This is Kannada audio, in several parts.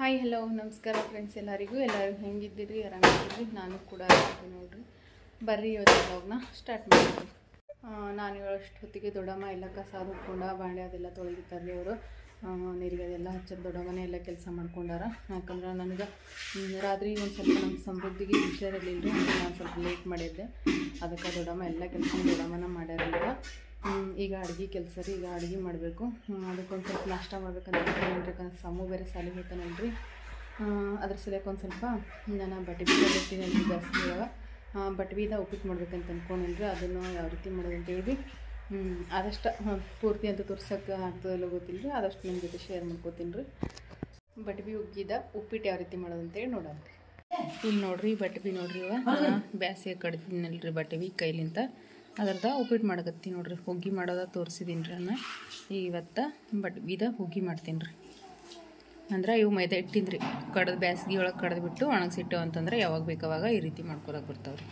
ಹಾಯ್ ಹಲೋ ನಮಸ್ಕಾರ ಫ್ರೆಂಡ್ಸ್, ಎಲ್ಲರೂ ಹೆಂಗಿದ್ದೀರಿ? ಆರಾಮಿದ್ದೀರಿ? ನಾನು ಕೂಡ ಆರಾಮಿದ್ದೀನಿ ನೋಡ್ರಿ. ಬರ್ರಿ ಇವತ್ತು ವ್ಲಾಗ್ನ ಸ್ಟಾರ್ಟ್ ಮಾಡಿದ್ರಿ. ನಾನು ಹೇಳೋಷ್ಟೊತ್ತಿಗೆ ದೊಡ್ಡಮ್ಮ ಎಲ್ಲ ಕಸ ಹುಡ್ಕೊಂಡ ಬಾಂಡೆ ಅದೆಲ್ಲ ತೊಳೆದಿರ್ತಾರೆ. ಅವರು ನೀರಿಗೆ ಅದೆಲ್ಲ ಹಚ್ಚೋದು ದೊಡ್ಡಮ್ಮನೇ ಎಲ್ಲ ಕೆಲಸ ಮಾಡ್ಕೊಂಡಾರ. ಯಾಕಂದ್ರೆ ನನಗೆ ರಾತ್ರಿ ಒಂದು ಸ್ವಲ್ಪ ನಮ್ಮ ಸಮೃದ್ಧಿಗೆ ಹುಷಾರಿರಲಿಲ್ಲ ರೀ, ಅಂದರೆ ನಾನು ಸ್ವಲ್ಪ ಲೇಟ್ ಮಾಡಿದ್ದೆ. ಅದಕ್ಕೆ ದೊಡ್ಡಮ್ಮ ಎಲ್ಲ ಕೆಲಸ ದೊಡ್ಡಮ್ಮನ ಮಾಡ್ಯಾರ. ಈಗ ಅಡುಗೆ ಕೆಲಸ ರೀ, ಈಗ ಅಡುಗೆ ಮಾಡಬೇಕು. ಅದಕ್ಕೊಂದು ಸ್ವಲ್ಪ ನಾಷ್ಟ ಮಾಡ್ಬೇಕಂತ ಯಾಕಂದ್ರೆ ಸಮೂ ಬೇರೆ ಸಾಲಿಗೆ ಹೋಗ್ತಾನಲ್ರಿ. ಅದ್ರ ಸಲಕ್ಕೆ ಒಂದು ಸ್ವಲ್ಪ ನಾನು ಬಟ್ಟೆ ಬೀದ ಬರ್ತೀನಲ್ರಿ, ಜಾಸ್ತಿ ಇವಾಗ ಬಟ್ಟೆ ಬೀದ ಉಪ್ಪಿಟ್ಟು ಮಾಡ್ಬೇಕಂತ ಅಂದ್ಕೊಂಡ್ರಿ. ಅದನ್ನು ಯಾವ ರೀತಿ ಮಾಡೋದು ಅಂತೇಳಿ ಆದಷ್ಟು ಪೂರ್ತಿ ಅಂತ ತೋರ್ಸೋಕೆ ಆಗ್ತದಲ್ಲ ಗೊತ್ತಿಲ್ಲ ರೀ, ಆದಷ್ಟು ನಿಮ್ಮ ಜೊತೆ ಶೇರ್ ಮಾಡ್ಕೋತೀನಿ ರೀ. ಬಟ್ಟೆ ಬಿ ಉಗ್ಗಿದ ಉಪ್ಪಿಟ್ಟು ಯಾವ ರೀತಿ ಮಾಡೋದು ಅಂತೇಳಿ ನೋಡೋಣ. ಇಲ್ಲಿ ನೋಡಿರಿ ಬಟ್ಟೆ ಬಿ ನೋಡ್ರಿ, ಇವಾಗ ಬ್ಯಾಸಿಗೆ ಕಡ್ದಿನಲ್ರಿ ಬಟ್ಟೆ ಬಿ ಕೈಲಿಂತ ಅದ್ರದ್ದು ಉಪ್ಪಿಟ್ಟು ಮಾಡಕತ್ತೀನಿ ನೋಡ್ರಿ. ಹುಗ್ಗಿ ಮಾಡೋದ ತೋರಿಸಿದ್ದೀನಿ ರೀ ನಾನು. ಇವತ್ತು ಬಟ್ಟೆ ಬೀದ ಹುಗ್ಗಿ ಮಾಡ್ತೀನಿ ರೀ. ಅಂದ್ರೆ ಇವು ಮೈದಾ ಹಿಟ್ಟಿನ ರೀ, ಕಡ್ದು ಬ್ಯಾಸಿಗೆ ಒಳಗೆ ಕಡ್ದುಬಿಟ್ಟು ಒಣಗಿಸಿಟ್ಟು ಅಂತಂದ್ರೆ ಯಾವಾಗ ಬೇಕಾವಾಗ ಈ ರೀತಿ ಮಾಡ್ಕೊಳಕ್ಕೆ ಬರ್ತಾವೆ ರೀ.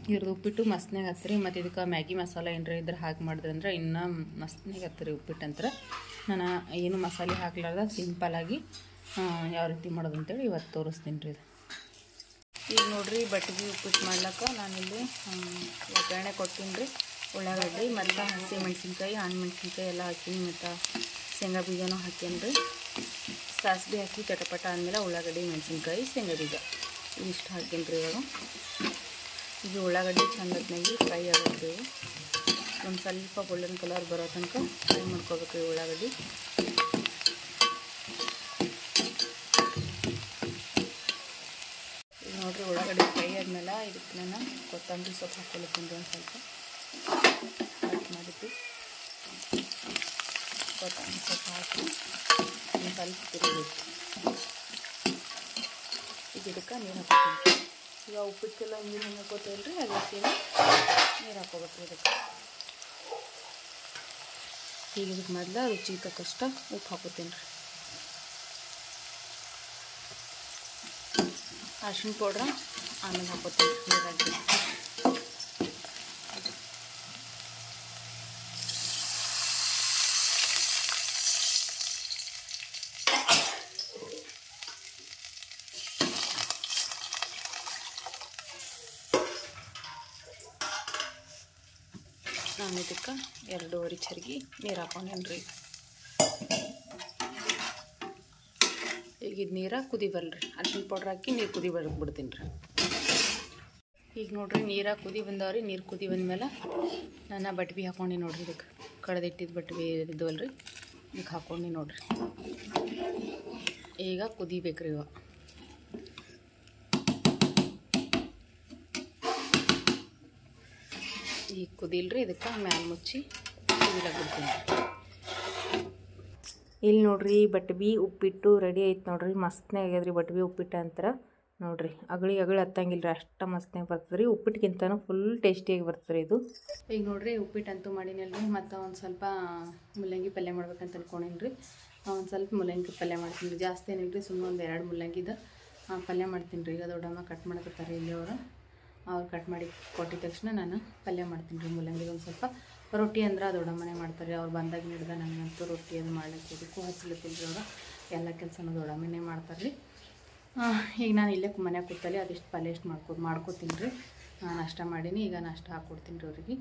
ಇವ್ರದ್ದು ಉಪ್ಪಿಟ್ಟು ಮಸ್ತ್ನಾಗ ಹತ್ತಿರಿ. ಮತ್ತು ಇದಕ್ಕೆ ಮ್ಯಾಗಿ ಮಸಾಲೆ ಏನರ ಇದ್ರೆ ಹಾಕಿ ಮಾಡಿದ್ರೆ ಅಂದ್ರೆ ಇನ್ನೂ ಮಸ್ತ್ನಾಗ ಹತ್ತಿರಿ ಉಪ್ಪಿಟ್ಟು ಅಂತಾರೆ. ನಾನು ಏನು ಮಸಾಲೆ ಹಾಕ್ಲಾರ್ದ ಸಿಂಪಲಾಗಿ ಯಾವ ರೀತಿ ಮಾಡೋದು ಅಂತೇಳಿ ಇವತ್ತು ತೋರಿಸ್ತೀನಿ ರೀ. ಈಗ ನೋಡಿರಿ ಬಟ್ಟೆಗೆ ಉಪ್ಪಿಟ್ಟು ಮಾಡ್ಲಿಕ್ಕೆ ನಾನಿಲ್ಲಿ ಒಗ್ಗರಣೆ ಕೊಡ್ತೀನಿ ರೀ. ಉಳ್ಳಾಗಡ್ಡಿ ಮತ್ತು ಹಸಿ ಮೆಣಸಿನ್ಕಾಯಿ, ಮೆಣಸಿನ್ಕಾಯಿ ಎಲ್ಲ ಹಾಕೀನಿ, ಮತ್ತು ಶೇಂಗಾ ಬೀಜನೂ ಹಾಕೀನಿ ರೀ. ಸಾಸಿವೆ ಹಾಕಿ ಚಟಪಟ ಆದಮೇಲೆ ಉಳ್ಳಾಗಡ್ಡಿ, ಮೆಣಸಿನ್ಕಾಯಿ, ಶೇಂಗಾ ಬೀಜ ಇಷ್ಟು ಹಾಕೀನಿ ರೀ. ಇವಾಗ ಈಗ ಉಳ್ಳಾಗಡ್ಡಿ ಚಂದತ್ನಾಗಿ ಫ್ರೈ ಆಗುತ್ತೆ. ಒಂದು ಸ್ವಲ್ಪ ಗೋಲ್ಡನ್ ಕಲರ್ ಬರೋ ತನಕ ಫ್ರೈ ಮಾಡ್ಕೋಬೇಕು ರೀ ಉಳ್ಳಾಗಡ್ಡಿ. ಈಗ ನೋಡಿರಿ ಉಳ್ಳಾಗಡ್ಡಿ ಫ್ರೈ ಆದಮೇಲೆ ಇದಕ್ಕೆ ನಾನು ಕೊತ್ತಂಬರಿ ಸೊಪ್ಪು ಹಾಕ್ಕೊಳ್ತೀನಿ ಒಂದು ಸ್ವಲ್ಪ ಕಟ್ ಮಾಡಿದ್ದು. ಕೊತ್ತಂಬರಿ ಸೊಪ್ಪು ಹಾಕಿ ಒಂದು ಸ್ವಲ್ಪ ತಿರುಗಬೇಕು. ಈಗ ಇದಕ್ಕೆ ನೀರು ಹಾಕ್ಕೊತೀನಿ. ಈಗ ಉಪ್ಪಿಟ್ಟೆಲ್ಲ ನೀರು ಹೆಂಗೆ ಹಾಕೋತೀವಲ್ಲ ರೀ, ಅದೇ ಸೇರಿ ನೀರು ಹಾಕ್ಕೋಬೇಕು ಇದಕ್ಕೆ. ಈಗ ಇದಕ್ಕೆ ಮೊದಲು ರುಚಿಗೆ ತಕ್ಕಷ್ಟ ಉಪ್ಪು ಹಾಕೋತೀನಿ ರೀ. ಅರಿಶಿನ ಪೌಡ್ರ ಆಮೇಲೆ ಹಾಕೋತೀನಿ ನೀರಾಗಿ. ನಾನು ಇದಕ್ಕೆ 2.5 ಚರ್ಗಿ ನೀರು ಹಾಕೊಂಡೇನಿ ರೀ. ಈಗ ಇದು ನೀರು ಕುದಿ ಬರಲ್ರಿ, ಅರಿಶಿನ ಪೌಡ್ರ್ ಹಾಕಿ ನೀರು ಕುದಿ ಬಿಡ್ತೀನಿ ರೀ. ಈಗ ನೋಡಿರಿ ನೀರು ಕುದಿ ಬಂದವ್ರಿ. ನೀರು ಕುದಿ ಬಂದಮೇಲೆ ನಾನು ಬಟ್ಟೆ ಬಿ ಹಾಕ್ಕೊಂಡು ನೋಡಿರಿ, ಇದಕ್ಕೆ ಕಡ್ದಿಟ್ಟಿದ್ದು ಬಟ್ಟೆ ಬಿ ಇದ್ದವಲ್ಲ ರೀ, ಇದಕ್ಕೆ ಹಾಕ್ಕೊಂಡು ನೋಡಿರಿ. ಈಗ ಕುದಿಬೇಕ್ರಿ. ಇವಾಗ ಈಗ ಕುದಿಲ್ರಿ, ಇದಕ್ಕೆ ಮ್ಯಾಲೆ ಮುಚ್ಚಿ ಕುದಿಲಾಕ ಬಿಡ್ತೀನಿ. ಇಲ್ಲಿ ನೋಡ್ರಿ ಬಟ್ಟೆ ಬಿ ಉಪ್ಪಿಟ್ಟು ರೆಡಿ ಆಯ್ತು ನೋಡ್ರಿ. ಮಸ್ತ್ನೇ ಆಗ್ಯದ್ರಿ ಬಟ್ಟೆ ಬಿ ಉಪ್ಪಿಟ್ಟು ಅಂತಾರೆ ನೋಡ್ರಿ. ಅಗಳಿ ಹತ್ತಂಗಿಲ್ಲ ರೀ, ಅಷ್ಟು ಮಸ್ತ್ನಾಗ ಬರ್ತದೆ ರೀ. ಉಪ್ಪಿಟ್ಟಿಗಿಂತನೂ ಫುಲ್ ಟೇಸ್ಟಿಯಾಗಿ ಬರ್ತದೆ ಇದು. ಈಗ ನೋಡ್ರಿ ಉಪ್ಪಿಟ್ಟಂತೂ ಮಾಡಿನಲ್ರಿ. ಮತ್ತು ಒಂದು ಸ್ವಲ್ಪ ಮುಲ್ಲಂಗಿ ಪಲ್ಯ ಮಾಡ್ಬೇಕಂತ ಅನ್ಕೊಂಡೇನಿ ರೀ. ಒಂದು ಸ್ವಲ್ಪ ಮುಲ್ಲಂಗಿ ಪಲ್ಯ ಮಾಡ್ತೀನಿ ರೀ. ಜಾಸ್ತಿ ಏನಿಲ್ಲ ರೀ, ಸುಮ್ಮನೆ ಒಂದು 2 ಮುಲ್ಲಂಗಿದ ಪಲ್ಯ ಮಾಡ್ತೀನಿ ರೀ. ಈಗ ದೊಡ್ಡಮ್ಮ ಕಟ್ ಮಾಡಕತ್ತಾರೆ ಇಲ್ಲಿ. ಅವ್ರು ಕಟ್ ಮಾಡಿ ಕೊಟ್ಟಿದ ತಕ್ಷಣ ನಾನು ಪಲ್ಯ ಮಾಡ್ತೀನಿ ರೀ. ಮುಲ್ಲಂಗಿ ಒಂದು ಸ್ವಲ್ಪ ರೊಟ್ಟಿ ಅಂದ್ರೆ ದೊಡ್ಡಮ್ಮನೆ ಮಾಡ್ತಾರೆ. ಅವ್ರು ಬಂದಾಗ ಹಿಡ್ದ ನನಗಂತೂ ರೊಟ್ಟಿ ಅದು ಮಾಡ್ಲಿಕ್ಕೆ ಇದಕ್ಕೂ ಹಚ್ಚಲತ್ತಿಲ್ಲ ರೀ. ಅವರು ಎಲ್ಲ ಕೆಲಸನೂ ದೊಡ್ಡಮ್ಮನೇ ಮಾಡ್ತಾರೆ ರೀ. ಈಗ ನಾನು ಇಲ್ಲೇ ಮನ್ಯಾಗ ಕೂತಲ್ಲಿ ಅದಿಷ್ಟು ಪಲ್ಯ ಎಷ್ಟು ಮಾಡ್ಕೋತೀನಿ ರೀ. ನಾಷ್ಟ ಮಾಡೀನಿ. ಈಗ ನಾಷ್ಟ ಹಾಕ್ಕೊಡ್ತೀನಿ ರೀ ಅವ್ರಿಗೆ.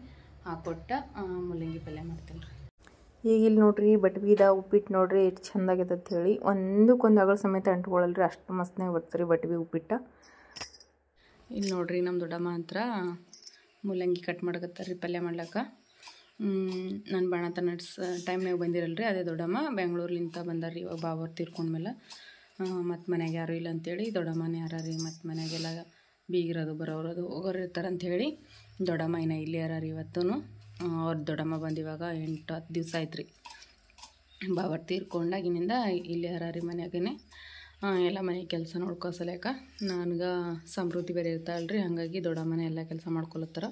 ಹಾಕ್ಕೊಟ್ಟ ಮುಲ್ಲಂಗಿ ಪಲ್ಯ ಮಾಡ್ತೀನಿ ರೀ. ಈಗ ಇಲ್ಲಿ ನೋಡ್ರಿ ಬಟ್ಟೆ ಬೀದ ಉಪ್ಪಿಟ್ಟು ನೋಡ್ರಿ ಎಷ್ಟು ಚೆಂದಾಗ್ಯದ ಅಂತ ಹೇಳಿ. ಒಂದಕ್ಕೊಂದು ಅಗಳ ಸಮೇತ ಅಂಟ್ಕೊಳ್ಳಲ್ರಿ, ಅಷ್ಟು ಮಸ್ತ್ನಾಗ ಬರ್ತಾರೆ ಬಟ್ಟೆ ಬಿ ಉಪ್ಪಿಟ್ಟು. ಇಲ್ಲಿ ನೋಡ್ರಿ ನಮ್ಮ ದೊಡ್ಡಮ್ಮ ಹತ್ರ ಮುಲ್ಲಂಗಿ ಕಟ್ ಮಾಡಕತ್ತಾರೆ ರೀ ಪಲ್ಯ ಮಾಡ್ಲಿಕ್ಕೆ. ನಾನು ಬಾಣತ ನಡ್ಸ ಟೈಮ್ನಾಗ ಬಂದಿರಲ್ರಿ, ಅದೇ ದೊಡ್ಡಮ್ಮ ಬೆಂಗಳೂರ್ಲಿಂದ ಬಂದಾರ್ರಿ. ಇವಾಗ ಬಾಬರ್ ತೀರ್ಕೊಂಡ್ಮೇಲೆ ಮತ್ತು ಮನೆಗೆ ಯಾರೂ ಇಲ್ಲ ಅಂಥೇಳಿ ದೊಡ್ಡಮ್ಮನೇ ಯಾರ ರೀ. ಮತ್ತು ಮನೆಗೆಲ್ಲ ಬೀಗಿರೋದು ಬರೋರದು ಹೋಗೋರು ಇರ್ತಾರೆ ಅಂಥೇಳಿ ದೊಡ್ಡಮ್ಮ ಇನ್ನು ಇಲ್ಲಿ ಯಾರ ರೀ ಇವತ್ತೂ. ಅವ್ರ ದೊಡ್ಡಮ್ಮ ಬಂದು ಇವಾಗ 8-10 ದಿವಸ ಆಯ್ತು ರೀ. ಬಾಬರ್ ತೀರ್ಕೊಂಡಾಗಿನಿಂದ ಇಲ್ಲಿ ಯಾರ ರೀ ಮನೆಯಾಗೇ ಎಲ್ಲ ಮನೆ ಕೆಲಸ ನೋಡ್ಕೋಸಲೇಕ. ನನಗೆ ಸಮೃದ್ಧಿ ಬೇರೆ ಇರ್ತಾಳಲ್ರಿ, ಹಾಗಾಗಿ ದೊಡ್ಡಮ್ಮನೆ ಎಲ್ಲ ಕೆಲಸ ಮಾಡ್ಕೊಳತ್ತಾರ.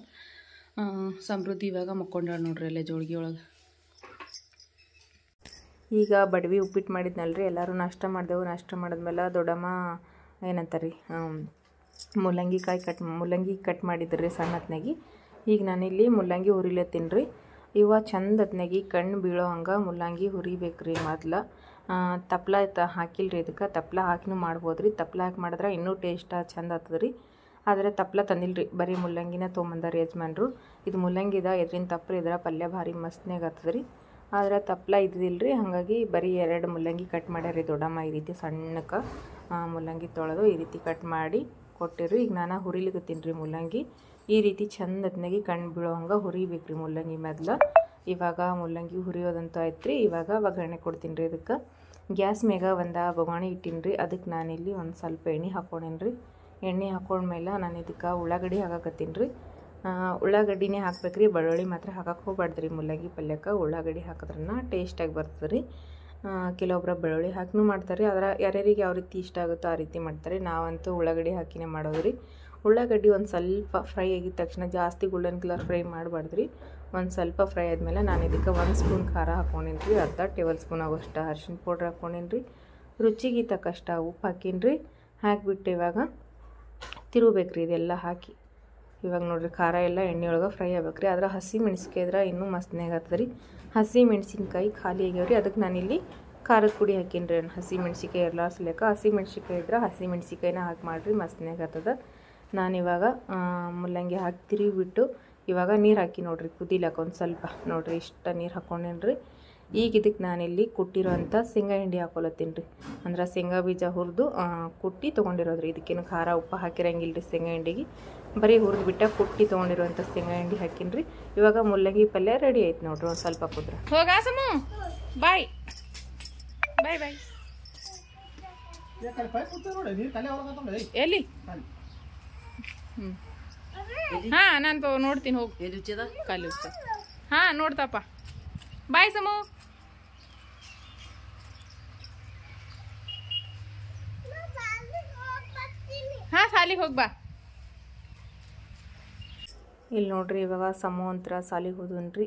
ಸಮೃದ್ಧಿ ಇವಾಗ ಮಕ್ಕೊಂಡಾಳು ನೋಡ್ರಿ ಅಲ್ಲೇ ಜೋಳಿಗೆ ಒಳಗೆ. ಈಗ ಬಡವಿ ಉಪ್ಪಿಟ್ಟು ಮಾಡಿದ್ನಲ್ರಿ, ಎಲ್ಲರೂ ನಾಷ್ಟ ಮಾಡಿದೆವು. ನಾಷ್ಟ ಮಾಡಿದ್ಮೇಲೆ ದೊಡ್ಡಮ್ಮ ಏನಂತಾರೆ ರೀ, ಮುಲ್ಲಂಗಿ ಕಟ್ ಮಾಡಿದ್ರಿ ಸಣ್ಣತ್ನಾಗಿ. ಈಗ ನಾನಿಲ್ಲಿ ಮುಲ್ಲಂಗಿ ಹುರಿಲತ್ತೀನಿ ರೀ. ಇವ ಚಂದ ಹೊತ್ನಾಗಿ ಕಣ್ಣು ಬೀಳೋ ಹಂಗೆ ಮುಲ್ಲಂಗಿ ಹುರಿಬೇಕ್ರಿ ಮೊದ್ಲು. ತಪ್ಲ ಹಾಕಿಲ್ರಿ, ಇದಕ್ಕೆ ತಪ್ಲ ಹಾಕಿನೂ ಮಾಡ್ಬೋದು ರೀ. ತಪ್ಲ ಹಾಕಿ ಮಾಡಿದ್ರೆ ಇನ್ನೂ ಟೇಸ್ಟ್ ಚಂದ ಆಗ್ತದೆ ರೀ. ಆದರೆ ತಪ್ಲ ತಂದಿಲ್ರಿ, ಬರೀ ಮುಲ್ಲಂಗಿನ ತೊಗೊಂಬಂದಾರ ಯಜಮಾನ್ರು. ಇದು ಮುಲ್ಲಂಗಿದ ಎದ್ರಿನ ತಪ್ಪು ಇದರ ಪಲ್ಯ ಭಾರಿ ಮಸ್ತ್ನಾಗ ಆಗ್ತದೆ ರೀ. ಆದರೆ ತಪ್ಲ ಇದ್ದಿಲ್ರಿ, ಹಾಗಾಗಿ ಬರೀ 2 ಮುಲ್ಲಂಗಿ ಕಟ್ ಮಾಡ್ಯಾರಿ ದೊಡ್ಡಮ್ಮ. ಈ ರೀತಿ ಸಣ್ಣಕ್ಕೆ ಮುಲ್ಲಂಗಿ ತೊಳೆದು ಈ ರೀತಿ ಕಟ್ ಮಾಡಿ ಕೊಟ್ಟಿರಿ. ಈಗ ನಾನು ಹುರಿಲಿಕತ್ತೀನಿ ರೀ ಮುಲ್ಲಂಗಿ. ಈ ರೀತಿ ಚಂದತ್ನಾಗಿ ಕಣ್ಣು ಬೀಳೋ ಹಂಗೆ ಹುರಿಬೇಕು ರೀ ಮುಲ್ಲಂಗಿ ಮೊದಲು. ಇವಾಗ ಮುಲ್ಲಂಗಿ ಹುರಿಯೋದಂತೂ ಆಯ್ತು ರೀ. ಇವಾಗ ಒಗ್ಗರಣೆ ಕೊಡ್ತೀನಿ ರೀ. ಇದಕ್ಕೆ ಗ್ಯಾಸ್ ಮೇಗ ಒಂದು ಬೊಗಾಣಿ ಇಟ್ಟೀನಿ ರೀ. ಅದಕ್ಕೆ ನಾನಿಲ್ಲಿ ಒಂದು ಸ್ವಲ್ಪ ಎಣ್ಣೆ ಹಾಕ್ಕೊಂಡೇನಿ ರೀ. ಎಣ್ಣೆ ಹಾಕೊಂಡ್ಮೇಲೆ ನಾನು ಇದಕ್ಕೆ ಉಳ್ಳಾಗಡ್ಡಿ ಹಾಕಕತ್ತೀನಿ ರೀ. ಉಳ್ಳಾಗಡ್ಡಿನೇ ಹಾಕ್ಬೇಕು ರೀ, ಬೆಳ್ಳುಳ್ಳಿ ಮಾತ್ರ ಹಾಕಕ್ಕೆ ಹೋಗ್ಬಾರ್ದು ರೀ. ಮುಲ್ಲಂಗಿ ಪಲ್ಯಕ್ಕೆ ಉಳ್ಳಾಗಡ್ಡಿ ಹಾಕಿದ್ರನ್ನ ಟೇಸ್ಟಾಗಿ ಬರ್ತದೆ ರೀ. ಕೆಲವೊಬ್ಬರು ಬೆಳ್ಳುಳ್ಳಿ ಹಾಕಿನೂ ಮಾಡ್ತಾರೆ, ಆದರೆ ಯಾರ್ಯಾರಿಗೆ ಯಾವ ರೀತಿ ಇಷ್ಟ ಆಗುತ್ತೋ ಆ ರೀತಿ ಮಾಡ್ತಾರೆ. ನಾವಂತೂ ಉಳ್ಳಾಗಡ್ಡಿ ಹಾಕಿನೇ ಮಾಡೋದು ರೀ. ಉಳ್ಳಾಗಡ್ಡಿ ಒಂದು ಸ್ವಲ್ಪ ಫ್ರೈ ಆಗಿದ ತಕ್ಷಣ ಜಾಸ್ತಿ ಗೋಲ್ಡನ್ ಕಲರ್ ಫ್ರೈ ಮಾಡಬಾರ್ದು ರೀ. ಒಂದು ಸ್ವಲ್ಪ ಫ್ರೈ ಆದಮೇಲೆ ನಾನು ಇದಕ್ಕೆ 1 ಸ್ಪೂನ್ ಖಾರ ಹಾಕ್ಕೊಂಡೀನಿ ರೀ. ಅರ್ಧ ಟೇಬಲ್ ಸ್ಪೂನ್ ಆಗೋಷ್ಟು ಅರಿಶಿನ ಪೌಡ್ರ್ ಹಾಕ್ಕೊಂಡೀನಿ ರೀ. ರುಚಿಗೆ ತಕ್ಕಷ್ಟ ಉಪ್ಪು ಹಾಕೀನಿ ರೀ. ಹಾಕಿಬಿಟ್ಟು ಇವಾಗ ತಿರುಗಬೇಕು ರೀ ಇದೆಲ್ಲ ಹಾಕಿ. ಇವಾಗ ನೋಡಿರಿ ಖಾರ ಎಲ್ಲ ಎಣ್ಣೆ ಒಳಗೆ ಫ್ರೈ ಆಗ್ಬೇಕು ರೀ. ಆದರೆ ಹಸಿ ಮೆಣಸಿನ್ಕಾಯಿ ಇದ್ರೆ ಇನ್ನೂ ಮಸ್ತ್ನಾಗ ಆಗ್ತದೆ ರೀ. ಹಸಿ ಮೆಣಸಿನ್ಕಾಯಿ ಖಾಲಿ ಆಗ್ಯಾವ್ರಿ. ಅದಕ್ಕೆ ನಾನಿಲ್ಲಿ ಖಾರದ ಪುಡಿ ಹಾಕೀನಿ ರೀ. ಹಸಿ ಮೆಣಸಿನ್ಕಾಯಿ ಎಲ್ಲ ಸಲೇಕ ಹಸಿ ಮೆಣಸಿನ್ಕಾಯಿ ಇದ್ರೆ ಹಸಿ ಮೆಣಸಿನ್ಕಾಯಿನ ಹಾಕಿ ಮಾಡಿರಿ, ಮಸ್ತ್ನಾಗ ಆಗ್ತದೆ. ನಾನಿವಾಗ ಮುಲ್ಲಂಗಿ ಹಾಕಿ ತಿರುಗಿಬಿಟ್ಟು ಇವಾಗ ನೀರು ಹಾಕಿ ನೋಡಿರಿ ಕುದಿಲಾಕ ಒಂದು ಸ್ವಲ್ಪ. ನೋಡಿರಿ ಇಷ್ಟ ನೀರು ಹಾಕ್ಕೊಂಡೇನಿ ರೀ. ಈಗ ಇದಕ್ಕೆ ನಾನಿಲ್ಲಿ ಕುಟ್ಟಿರೋಂಥ ಶೇಂಗಾ ಹಿಂಡಿ ಹಾಕೊಳತ್ತೀನಿ ರೀ. ಅಂದ್ರೆ ಶೇಂಗಾ ಬೀಜ ಹುರಿದು ಕುಟ್ಟಿ ತೊಗೊಂಡಿರೋದ್ರಿ. ಇದಕ್ಕೇನು ಖಾರ ಉಪ್ಪು ಹಾಕಿರಂಗಿಲ್ಲ ರೀ. ಶೇಂಗಾ ಹಿಂಡಿಗೆ ಬರೀ ಹುರಿದು ಬಿಟ್ಟ ಕುಟ್ಟಿ ತೊಗೊಂಡಿರೋಂಥ ಶೇಂಗಾ ಹಿಂಡಿ ಹಾಕೀನಿ ರೀ. ಇವಾಗ ಮುಲ್ಲಂಗಿ ಪಲ್ಯ ರೆಡಿ ಆಯ್ತು ನೋಡ್ರಿ. ಒಂದು ಸ್ವಲ್ಪ ಕುದ್ರೆ ಹೋಗಾಸಮು ಬಾಯ್ ಬಾಯ್ ಬಾಯ್. ಎಲ್ಲಿ ಹಾಂ ನಾನು ನೋಡ್ತೀನಿ ಹೋಗಿ ಕಾಲು ಹಾಂ ನೋಡ್ತಪ್ಪ. ಬಾಯ್ ಸಮು. ಹಾಂ ಸಾಲಿಗೆ ಹೋಗಿ ಬಾ. ಇಲ್ಲಿ ನೋಡ್ರಿ ಇವಾಗ ಸಮೂ ಅಂತರ ಸಾಲಿಗೆ ಹೋದನ್ರಿ.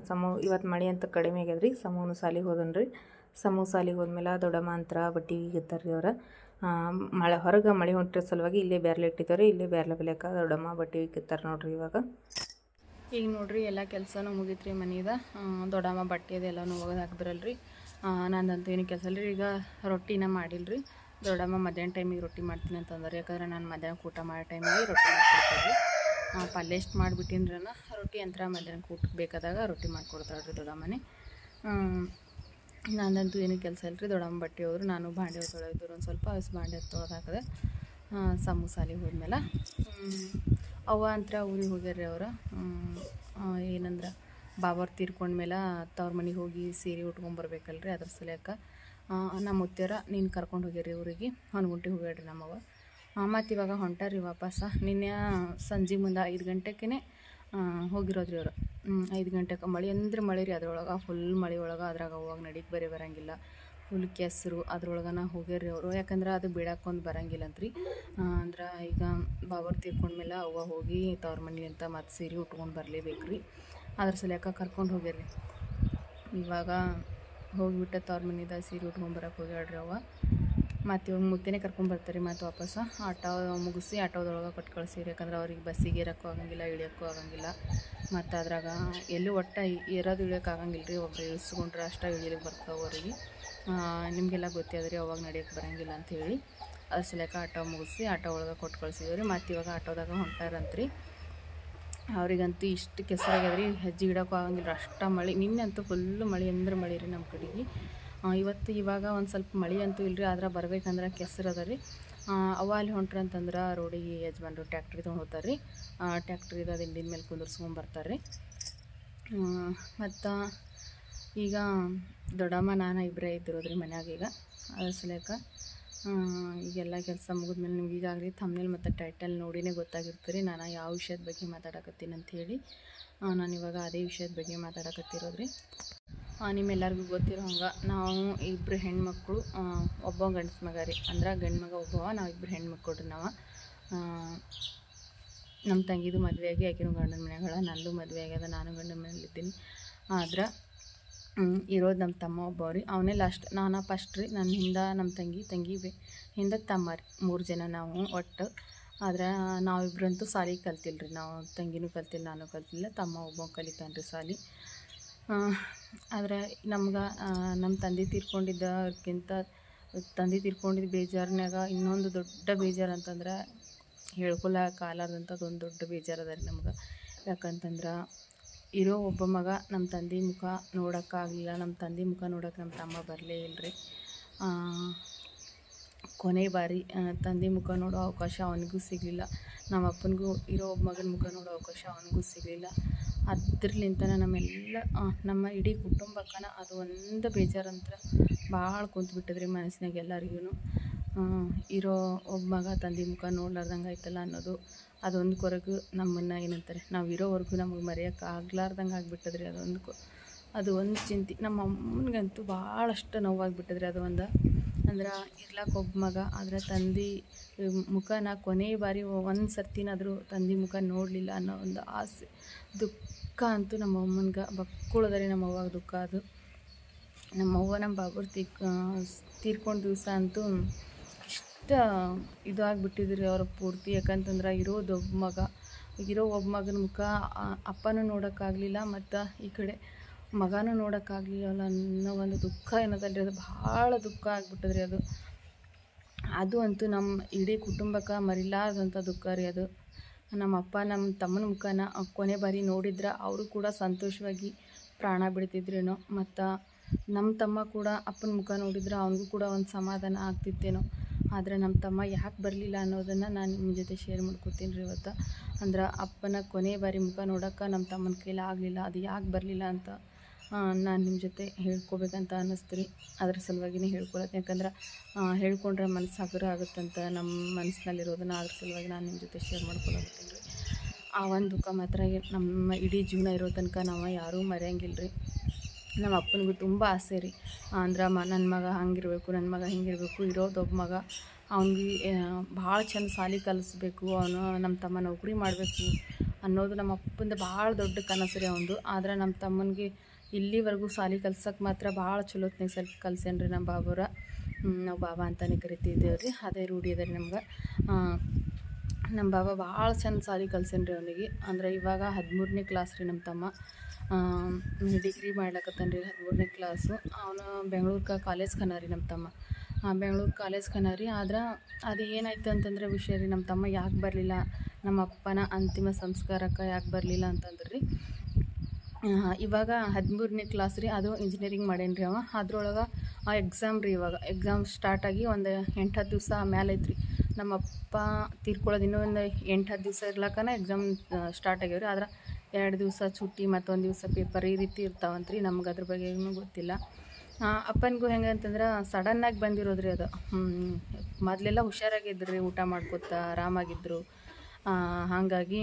ಸಮೂ ಇವತ್ತು ಮಳೆ ಅಂತ ಕಡಿಮೆ ಆಗ್ಯದ್ರಿ. ಸಮೂನು ಸಾಲಿಗೆ ಹೋದನ್ರಿ. ಸಮೂ ಸಾಲಿಗೆ ಹೋದ್ಮೇಲೆ ದೊಡ್ಡಮ್ಮ ಅಂತರ ಬಟ್ಟೆ ಇರ್ತಾರೆ ರೀ. ಅವ್ರ ಮಳೆ ಹೊರಗೆ ಮಳೆ ಹೊಂಟಿರೋ ಸಲುವಾಗಿ ಇಲ್ಲೇ ಬ್ಯಾರ್ಲೆ ಇಟ್ಟಿದ್ದಾರೆ. ಇಲ್ಲೇ ಬ್ಯಾರ್ಲೆ ಬೆಲೆಕ ದೊಡ್ಡಮ್ಮ ಬಟ್ಟೆ ಇಕ್ಕಿರ್ತಾರೆ ನೋಡ್ರಿ. ಇವಾಗ ಈಗ ನೋಡ್ರಿ ಎಲ್ಲ ಕೆಲಸನೂ ಮುಗಿತ್ರಿ ಮನೆಯದ. ದೊಡ್ಡಮ್ಮ ಬಟ್ಟೆ ಅದೆಲ್ಲನೂ ಒಗೆದು ಹಾಕಿದ್ರಲ್ರಿ. ನಂದಂತೂ ಏನು ಕೆಲಸ ಅಲ್ರಿ. ಈಗ ರೊಟ್ಟಿನ ಮಾಡಿಲ್ರಿ. ದೊಡ್ಡಮ್ಮ ಮಧ್ಯಾಹ್ನ ಟೈಮಿಗೆ ರೊಟ್ಟಿ ಮಾಡ್ತೀನಿ ಅಂತಂದ್ರೆ, ಯಾಕಂದ್ರೆ ನಾನು ಮಧ್ಯಾಹ್ನ ಊಟ ಮಾಡೋ ಟೈಮಿಗೆ ರೊಟ್ಟಿ ಮಾಡ್ಕೊಡ್ತೀನಿ. ಪಲ್ಯ ಎಷ್ಟು ಮಾಡಿಬಿಟ್ಟಿನ್ರನ ರೊಟ್ಟಿ ಅಂತರ ಮಧ್ಯಾಹ್ನಕ್ಕೆ ಊಟಕ್ಕೆ ಬೇಕಾದಾಗ ರೊಟ್ಟಿ ಮಾಡಿಕೊಡ್ತಾಳ್ರಿ ದೊಡ್ಡಮ್ಮನೆ. ನಂದಂತೂ ಏನು ಕೆಲಸ ಇಲ್ರಿ. ದೊಡ್ಡಮ್ಮ ಬಟ್ಟೆ ಹೋದ್ರು, ನಾನು ಬಾಂಡೆ ತೊಳೆದಿದ್ರು ಒಂದು ಸ್ವಲ್ಪ ಹಸಿ ಬಾಂಡೆ ತೊಳೆದು ಹಾಕಿದೆ. ಸಮೋಸಾಲಿಗೆ ಹೋದ್ಮೇಲೆ ಅವ್ವ ಅಂತರ ಊರಿಗೆ ಹೋಗ್ಯಾರ್ರಿ. ಅವರು ಏನಂದ್ರೆ ಬಾಬಾರು ತೀರ್ಕೊಂಡ್ಮೇಲೆ ತವ್ರ ಮನೆಗೆ ಹೋಗಿ ಸೀರೆ ಉಟ್ಕೊಂಬರ್ಬೇಕಲ್ರಿ. ಅದ್ರ ಸಲಕ ನಮ್ಮ ಮುತ್ಯಾರ ನೀನು ಕರ್ಕೊಂಡು ಹೋಗ್ಯಾರಿ ಊರಿಗೆ. ಹೊನ್ಗುಂಟಿಗೆ ಹೋಗ್ಯಾಡ್ರಿ ನಮ್ಮವ್ವ. ಮತ್ತು ಇವಾಗ ಹೊಂಟಾರ್ರಿ ವಾಪಸ್. ನಿನ್ನೆ ಸಂಜೆ ಮುಂದೆ 5 ಗಂಟೆಗೆ ಹೋಗಿರೋದ್ರಿ ಅವರು. 5 ಗಂಟೆಗೆ ಮಳೆ ಅಂದ್ರೆ ಮಳೆ ರೀ. ಅದ್ರೊಳಗೆ ಫುಲ್ ಮಳೆ ಒಳಗೆ ಅದ್ರಾಗ ಅವಾಗ ನಡಿಗೆ ಬೇರೆ ಬರೋಂಗಿಲ್ಲ. ಫುಲ್ ಕೆಸರು ಅದ್ರೊಳಗನ ಹೋಗ್ಯಾರ್ರಿ ಅವರು. ಯಾಕಂದ್ರೆ ಅದು ಬೀಳಾಕೊಂದು ಬರೋಂಗಿಲ್ಲ ಅಂತ್ರಿ. ಅಂದ್ರೆ ಈಗ ಬಾಬಾರು ತೀರ್ಕೊಂಡ್ಮೇಲೆ ಅವ್ವ ಹೋಗಿ ತವ್ರ ಮನೇಲಿಂತ ಮತ್ತು ಸೀರೆ ಉಟ್ಕೊಂಡು ಬರಲೇಬೇಕು ರೀ. ಅದ್ರ ಸಲಕ ಕರ್ಕೊಂಡು ಹೋಗ್ಯಾರ್ರಿ. ಇವಾಗ ಹೋಗಿಬಿಟ್ಟ ತವ್ರ ಮನೆಯಿಂದ ಸೀರೆ ಉಟ್ಕೊಂಬರಕ್ಕೆ ಹೋಗ್ಯಾಡ್ರಿ ಅವ್ವ. ಮತ್ತು ಇವಾಗ ಮುತ್ತೇನೆ ಕರ್ಕೊಂಬರ್ತಾರೆ. ಮತ್ತು ವಾಪಸ್ಸು ಆಟೋ ಮುಗಿಸಿ ಆಟೋದೊಳಗೆ ಕೊಟ್ಟು ಕಳಿಸಿರಿ. ಯಾಕಂದ್ರೆ ಅವ್ರಿಗೆ ಬಸ್ಸಿಗೆ ಇರೋಕ್ಕೂ ಆಗಂಗಿಲ್ಲ, ಇಳಿಯೋಕ್ಕೂ ಆಗಂಗಿಲ್ಲ. ಮತ್ತು ಅದ್ರಾಗ ಎಲ್ಲೂ ಒಟ್ಟು ಇರೋದು ಇಳಿಯೋಕೆ ಆಗಂಗಿಲ್ಲ ರೀ. ಒಬ್ಬರು ಇಳಿಸ್ಕೊಂಡ್ರೆ ಅಷ್ಟೇ ಇಳಿಲಿಕ್ಕೆ ಬರ್ತಾವೆ ಅವರಿಗೆ. ನಿಮಗೆಲ್ಲ ಗೊತ್ತಾದ್ರಿ ಅವಾಗ ನಡೆಯೋಕ್ಕೆ ಬರೋಂಗಿಲ್ಲ ಅಂಥೇಳಿ. ಅದ್ರ ಸಲಕ ಆಟೋ ಮುಗಿಸಿ ಆಟೋ ಒಳಗೆ ಕೊಟ್ಟು ಕಳಿಸಿದ್ರಿ. ಮತ್ತು ಇವಾಗ ಆಟೋದಾಗ ಹೊಂಟಾರಂತ್ರಿ. ಅವ್ರಿಗಂತೂ ಇಷ್ಟು ಕೆಸರಾಗ್ಯದ್ರಿ, ಹೆಜ್ಜೆ ಇಡೋಕ್ಕೂ ಆಗಂಗಿಲ್ಲ ಅಷ್ಟು ಮಳೆ. ನಿನ್ನೆ ಅಂತೂ ಫುಲ್ಲು ಮಳೆ ಅಂದ್ರೆ ಮಳೆ ರೀ ನಮ್ಮ ಕಡೆಗೆ. ಇವತ್ತು ಇವಾಗ ಒಂದು ಸ್ವಲ್ಪ ಮಳೆ ಅಂತೂ ಇಲ್ಲರಿ. ಆದ್ರೆ ಬರ್ಬೇಕಂದ್ರೆ ಕೆಸರು ಅದ ರೀ. ಅವ ಅಲ್ಲಿ ಹೊಂಟ್ರಿ ಅಂತಂದ್ರೆ ರೋಡಿಗೆ ಯಜಮಾನ್ರು ಟ್ಯಾಕ್ಟ್ರಿ ತೊಗೊಂಡು ಹೋಗ್ತಾರೆ ರೀ. ಟ್ಯಾಕ್ಟ್ರಿದ ದಿಂಡಿನ ಮೇಲೆ ಕುಂದರ್ಸ್ಕೊಂಬರ್ತಾರೆ ರೀ. ಮತ್ತು ಈಗ ದೊಡ್ಡಮ್ಮ ನಾನು ಇಬ್ಬರೇ ಇದ್ದಿರೋದ್ರಿ ಮನ್ಯಾಗ. ಈಗ ಅದ್ರ ಸಲಕ ಈಗೆಲ್ಲ ಕೆಲಸ ಮುಗಿದ್ಮೇಲೆ ನಿಮ್ಗೆ ಈಗಾಗಲೇ ಥಂಬ್ನೇಲ್ ಮತ್ತು ಟೈಟಲ್ ನೋಡಿನೇ ಗೊತ್ತಾಗಿರ್ತೀರಿ ನಾನು ಯಾವ ವಿಷಯದ ಬಗ್ಗೆ ಮಾತಾಡಕತ್ತೀನಿ ಅಂಥೇಳಿ. ನಾನಿವಾಗ ಅದೇ ವಿಷಯದ ಬಗ್ಗೆ ಮಾತಾಡಕತ್ತಿರೋದ್ರಿ. ನಿಮ್ಮೆಲ್ಲರಿಗೂ ಗೊತ್ತಿರೋ ಹಂಗೆ ನಾವು ಇಬ್ಬರು ಹೆಣ್ಮಕ್ಳು, ಒಬ್ಬ ಗಂಡಸ ಮಗ ರೀ. ಅಂದ್ರೆ ಗಂಡು ಮಗ ಒಬ್ಬವ, ನಾವು ಇಬ್ಬರು ಹೆಣ್ಮಕ್ಳು ರೀ. ನಾವು ನಮ್ಮ ತಂಗಿದು ಮದುವೆ ಆಗಿ ಆಕಿನೂ ಗಂಡನ ಮನೆಗಳ, ನಂದು ಮದುವೆ ಆಗ್ಯದ, ನಾನು ಗಂಡನ ಮನೇಲಿದ್ದೀನಿ. ಆದ್ರೆ ಇರೋದು ನಮ್ಮ ತಮ್ಮ ಒಬ್ಬ ರೀ. ಅವನೇ ಲಾಸ್ಟ್. ನಾನು ಫಸ್ಟ್ ರೀ. ನನ್ನ ಹಿಂದೆ ನಮ್ಮ ತಂಗಿ ಹಿಂದೆ ತಮ್ಮ ರೀ. 3 ಜನ ನಾವು ಒಟ್ಟು. ಆದ್ರೆ ನಾವಿಬ್ರಂತೂ ಸಾಲಿ ಕಲ್ತಿಲ್ಲ ರೀ. ನಾವು ತಂಗಿನೂ ಕಲ್ತಿಲ್ಲ, ನಾನು ಕಲ್ತಿಲ್ಲ, ತಮ್ಮ ಒಬ್ಬ ಕಲಿತಾನೆ ರೀ ಸಾಲಿ. ಆದರೆ ನಮ್ಗೆ ನಮ್ಮ ತಂದೆ ತೀರ್ಕೊಂಡಿದ್ದಕ್ಕಿಂತ ತಂದೆ ತೀರ್ಕೊಂಡಿದ್ದ ಬೇಜಾರಿನಾಗ ಇನ್ನೊಂದು ದೊಡ್ಡ ಬೇಜಾರು ಅಂತಂದ್ರೆ ಹೇಳ್ಕೊಳಕ್ಕಾಗಲಾರ್ದಂಥದ್ದು ಒಂದು ದೊಡ್ಡ ಬೇಜಾರು ಅದ ರೀ ನಮ್ಗೆ. ಯಾಕಂತಂದ್ರೆ ಇರೋ ಒಬ್ಬ ಮಗ ನಮ್ಮ ತಂದೆ ಮುಖ ನೋಡೋಕ್ಕಾಗಲಿಲ್ಲ. ನಮ್ಮ ತಂದೆ ಮುಖ ನೋಡೋಕೆ ನಮ್ಮ ತಮ್ಮ ಬರಲೇ ಇಲ್ಲರಿ. ಕೊನೆ ಬಾರಿ ತಂದೆ ಮುಖ ನೋಡೋ ಅವಕಾಶ ಅವನಿಗೂ ಸಿಗಲಿಲ್ಲ. ನಮ್ಮ ಅಪ್ಪನಿಗೂ ಇರೋ ಒಬ್ಬ ಮಗನ ಮುಖ ನೋಡೋ ಅವಕಾಶ ಅವನಿಗೂ ಸಿಗಲಿಲ್ಲ. ಅದ್ರಲಿಂತನ ನಮ್ಮ ಇಡೀ ಕುಟುಂಬಕ್ಕನ ಅದು ಒಂದು ಬೇಜಾರಂದ್ರೆ ಭಾಳ ಕುಂತ್ಬಿಟ್ಟದ್ರಿ ಮನಸ್ಸಿನಾಗ ಎಲ್ಲರಿಗೂ. ಇರೋ ಒಬ್ಬ ಮಗ ತಂದೆ ಮುಖ ನೋಡ್ಲಾರ್ದಂಗೆ ಆಯ್ತಲ್ಲ ಅನ್ನೋದು ಅದೊಂದು ಕೊರಗು ನಮ್ಮನ್ನು ಏನಂತಾರೆ ನಾವು ಇರೋವರೆಗೂ ನಮಗೆ ಮರೆಯೋಕೆ ಆಗ್ಲಾರ್ದಂಗೆ ಆಗಿಬಿಟ್ಟದ್ರಿ. ಅದು ಒಂದು ಚಿಂತೆ ನಮ್ಮ ಅಮ್ಮನಿಗಂತೂ ಭಾಳಷ್ಟು ನೋವಾಗಿಬಿಟ್ಟದ್ರಿ. ಅದು ಅಂದ್ರೆ ಇರ್ಲಾಕ ಒಬ್ಬ ಮಗ ಆದರೆ ತಂದೆ ಮುಖನ ಕೊನೆ ಬಾರಿ ಒಂದು ಸರ್ತಿನಾದರೂ ತಂದೆ ಮುಖ ನೋಡಲಿಲ್ಲ ಅನ್ನೋ ಒಂದು ಆಸೆ ದುಃಖ ಅಂತೂ ನಮ್ಮ ಅಮ್ಮನ್ಗೆ ಬಕ್ಕುಳದರಿ. ನಮ್ಮ ಅವ್ವಾಗ ದುಃಖ ಅದು. ನಮ್ಮವ್ವ ನಮ್ಮ ಬಾಬುರ್ ತೀರ್ಕೊಂಡ ದಿವಸ ಅಂತೂ ಇಷ್ಟ ಇದು ಆಗಿಬಿಟ್ಟಿದ್ರಿ ಅವ್ರ ಪೂರ್ತಿ. ಯಾಕಂತಂದ್ರೆ ಇರೋ ಒಬ್ಬ ಮಗನ ಮುಖ ಅಪ್ಪನೂ ನೋಡೋಕ್ಕಾಗಲಿಲ್ಲ ಮತ್ತು ಈ ಕಡೆ ಮಗನೂ ನೋಡೋಕ್ಕಾಗಲಿಲ್ಲ ಅನ್ನೋ ಒಂದು ದುಃಖ ಏನದಲ್ರಿ, ಅದು ಭಾಳ ದುಃಖ ಆಗಿಬಿಟ್ಟದ್ರಿ. ಅದು ಅಂತೂ ನಮ್ಮ ಇಡೀ ಕುಟುಂಬಕ್ಕೆ ಮರಿಲಾರ್ದಂಥ ದುಃಖ ರೀ ಅದು. ನಮ್ಮ ಅಪ್ಪ ನಮ್ಮ ತಮ್ಮನ ಮುಖನ ಕೊನೆ ಬಾರಿ ನೋಡಿದ್ರೆ ಅವರು ಕೂಡ ಸಂತೋಷವಾಗಿ ಪ್ರಾಣ ಬಿಡ್ತಿದ್ರೇನೋ, ಮತ್ತು ನಮ್ಮ ತಮ್ಮ ಕೂಡ ಅಪ್ಪನ ಮುಖ ನೋಡಿದ್ರೆ ಅವನಿಗೂ ಕೂಡ ಒಂದು ಸಮಾಧಾನ ಆಗ್ತಿತ್ತೇನೋ. ಆದರೆ ನಮ್ಮ ತಮ್ಮ ಯಾಕೆ ಬರಲಿಲ್ಲ ಅನ್ನೋದನ್ನು ನಾನು ನಿಮ್ಮ ಜೊತೆ ಶೇರ್ ಮಾಡ್ಕೊತೀನಿ ರೀ ಇವತ್ತು. ಅಂದ್ರೆ ಅಪ್ಪನ ಕೊನೆ ಬಾರಿ ಮುಖ ನೋಡೋಕೆ ನಮ್ಮ ತಮ್ಮನ ಕೈಲಿ ಆಗಲಿಲ್ಲ. ಅದು ಯಾಕೆ ಬರಲಿಲ್ಲ ಅಂತ ನಾನು ನಿಮ್ಮ ಜೊತೆ ಹೇಳ್ಕೊಬೇಕಂತ ಅನ್ನಿಸ್ತು ರೀ. ಅದ್ರ ಸಲುವಾಗಿನೇ ಹೇಳ್ಕೊಳತ್ತೆ. ಯಾಕಂದ್ರೆ ಹೇಳ್ಕೊಂಡ್ರೆ ಮನಸ್ಸು ಹಗುರ ಆಗುತ್ತಂತ ನಮ್ಮ ಮನಸ್ಸಿನಲ್ಲಿರೋದನ್ನು. ಅದ್ರ ಸಲುವಾಗಿ ನಾನು ನಿಮ್ಮ ಜೊತೆ ಶೇರ್ ಮಾಡ್ಕೊಳತ್ತೀನಿ ರೀ. ಆ ಒಂದು ದುಃಖ ಮಾತ್ರ ನಮ್ಮ ಇಡೀ ಜೀವನ ಇರೋ ತನಕ ನಾವು ಯಾರೂ ಮರೆಯಂಗಿಲ್ಲ ರೀ. ನಮ್ಮ ಅಪ್ಪನಿಗೂ ತುಂಬ ಆಸೆ ರೀ. ಅಂದ್ರೆ ನನ್ನ ಮಗ ಹಂಗಿರಬೇಕು, ನನ್ನ ಮಗ ಹಿಂಗಿರಬೇಕು, ಇರೋದೊಬ್ಬ ಮಗ ಅವ್ನಿಗೆ ಭಾಳ ಚಂದ ಸಾಲಿ ಕಲಿಸ್ಬೇಕು, ಅವನು ನಮ್ಮ ತಮ್ಮ ನೌಕರಿ ಮಾಡಬೇಕು ಅನ್ನೋದು ನಮ್ಮ ಅಪ್ಪಂದು ಭಾಳ ದೊಡ್ಡ ಕನಸು ರೀ ಅವನದು. ಆದರೆ ನಮ್ಮ ತಮ್ಮನಿಗೆ ಇಲ್ಲಿವರೆಗೂ ಸಾಲಿ ಕಲ್ಸೋಕೆ ಮಾತ್ರ ಭಾಳ ಚಲೋತ್ನಾಗ ಕಲ್ಸೇನ್ರಿ ನಮ್ಮ ಬಾಬುರ. ನಾವು ಬಾಬಾ ಅಂತಲೇ ಕರಿತಿದ್ದೇವೆ ರೀ, ಅದೇ ರೂಢಿ ಅದ ರೀ ನಮ್ಗೆ. ನಮ್ಮ ಬಾಬಾ ಭಾಳ ಚಂದ ಸಾಲಿ ಕಲ್ಸೇನ್ರಿ ಅವನಿಗೆ. ಅಂದ್ರೆ ಇವಾಗ 13ನೇ ಕ್ಲಾಸ್ ರೀ ನಮ್ಮ ತಮ್ಮ. ಡಿಗ್ರಿ ಮಾಡ್ಲಕತ್ತಾನ ರೀ, 13ನೇ ಕ್ಲಾಸು. ಅವನು ಬೆಂಗಳೂರು ಕಾಲೇಜ್ ಕನ ರೀ ನಮ್ಮ ತಮ್ಮ. ಬೆಂಗಳೂರು ಕಾಲೇಜ್ ಕನ ರೀ. ಆದ್ರೆ ಅದು ಏನಾಯ್ತು ಅಂತಂದ್ರೆ ವಿಷಯ ರೀ, ನಮ್ಮ ತಮ್ಮ ಯಾಕೆ ಬರಲಿಲ್ಲ, ನಮ್ಮ ಅಪ್ಪನ ಅಂತಿಮ ಸಂಸ್ಕಾರಕ್ಕೆ ಯಾಕೆ ಬರಲಿಲ್ಲ ಅಂತಂದ್ರೆ ರೀ, ಇವಾಗ 13ನೇ ಕ್ಲಾಸ್ ರೀ. ಅದು ಇಂಜಿನಿಯರಿಂಗ್ ಮಾಡೇನ್ರಿ ಅವ. ಅದ್ರೊಳಗೆ ಎಕ್ಸಾಮ್ ರೀ. ಇವಾಗ ಎಕ್ಸಾಮ್ ಸ್ಟಾರ್ಟಾಗಿ ಒಂದು 8-10 ದಿವಸ ಮ್ಯಾಲೆ ಐತ್ರಿ. ನಮ್ಮ ಅಪ್ಪ ತೀರ್ಕೊಳ್ಳೋದು ಇನ್ನೂ ಒಂದು 8-10 ದಿವಸ ಇರ್ಲಕ್ಕನ ಎಕ್ಸಾಮ್ ಸ್ಟಾರ್ಟ್ ಆಗ್ಯಾವ ರೀ. ಆದ್ರೆ 2 ದಿವಸ ಚುಟ್ಟಿ ಮತ್ತೊಂದು ದಿವಸ ಪೇಪರ್ ಈ ರೀತಿ ಇರ್ತಾವಂತ್ರಿ. ನಮ್ಗೆ ಅದ್ರ ಬಗ್ಗೆ ಏನೂ ಗೊತ್ತಿಲ್ಲ. ಅಪ್ಪನಿಗೂ ಹೆಂಗೆ ಅಂತಂದ್ರೆ ಸಡನ್ನಾಗಿ ಬಂದಿರೋದ್ರಿ ಅದು. ಮೊದಲೆಲ್ಲ ಹುಷಾರಾಗಿದ್ರು ರೀ, ಊಟ ಮಾಡ್ಕೊತ ಆರಾಮಾಗಿದ್ದರು. ಹಾಗಾಗಿ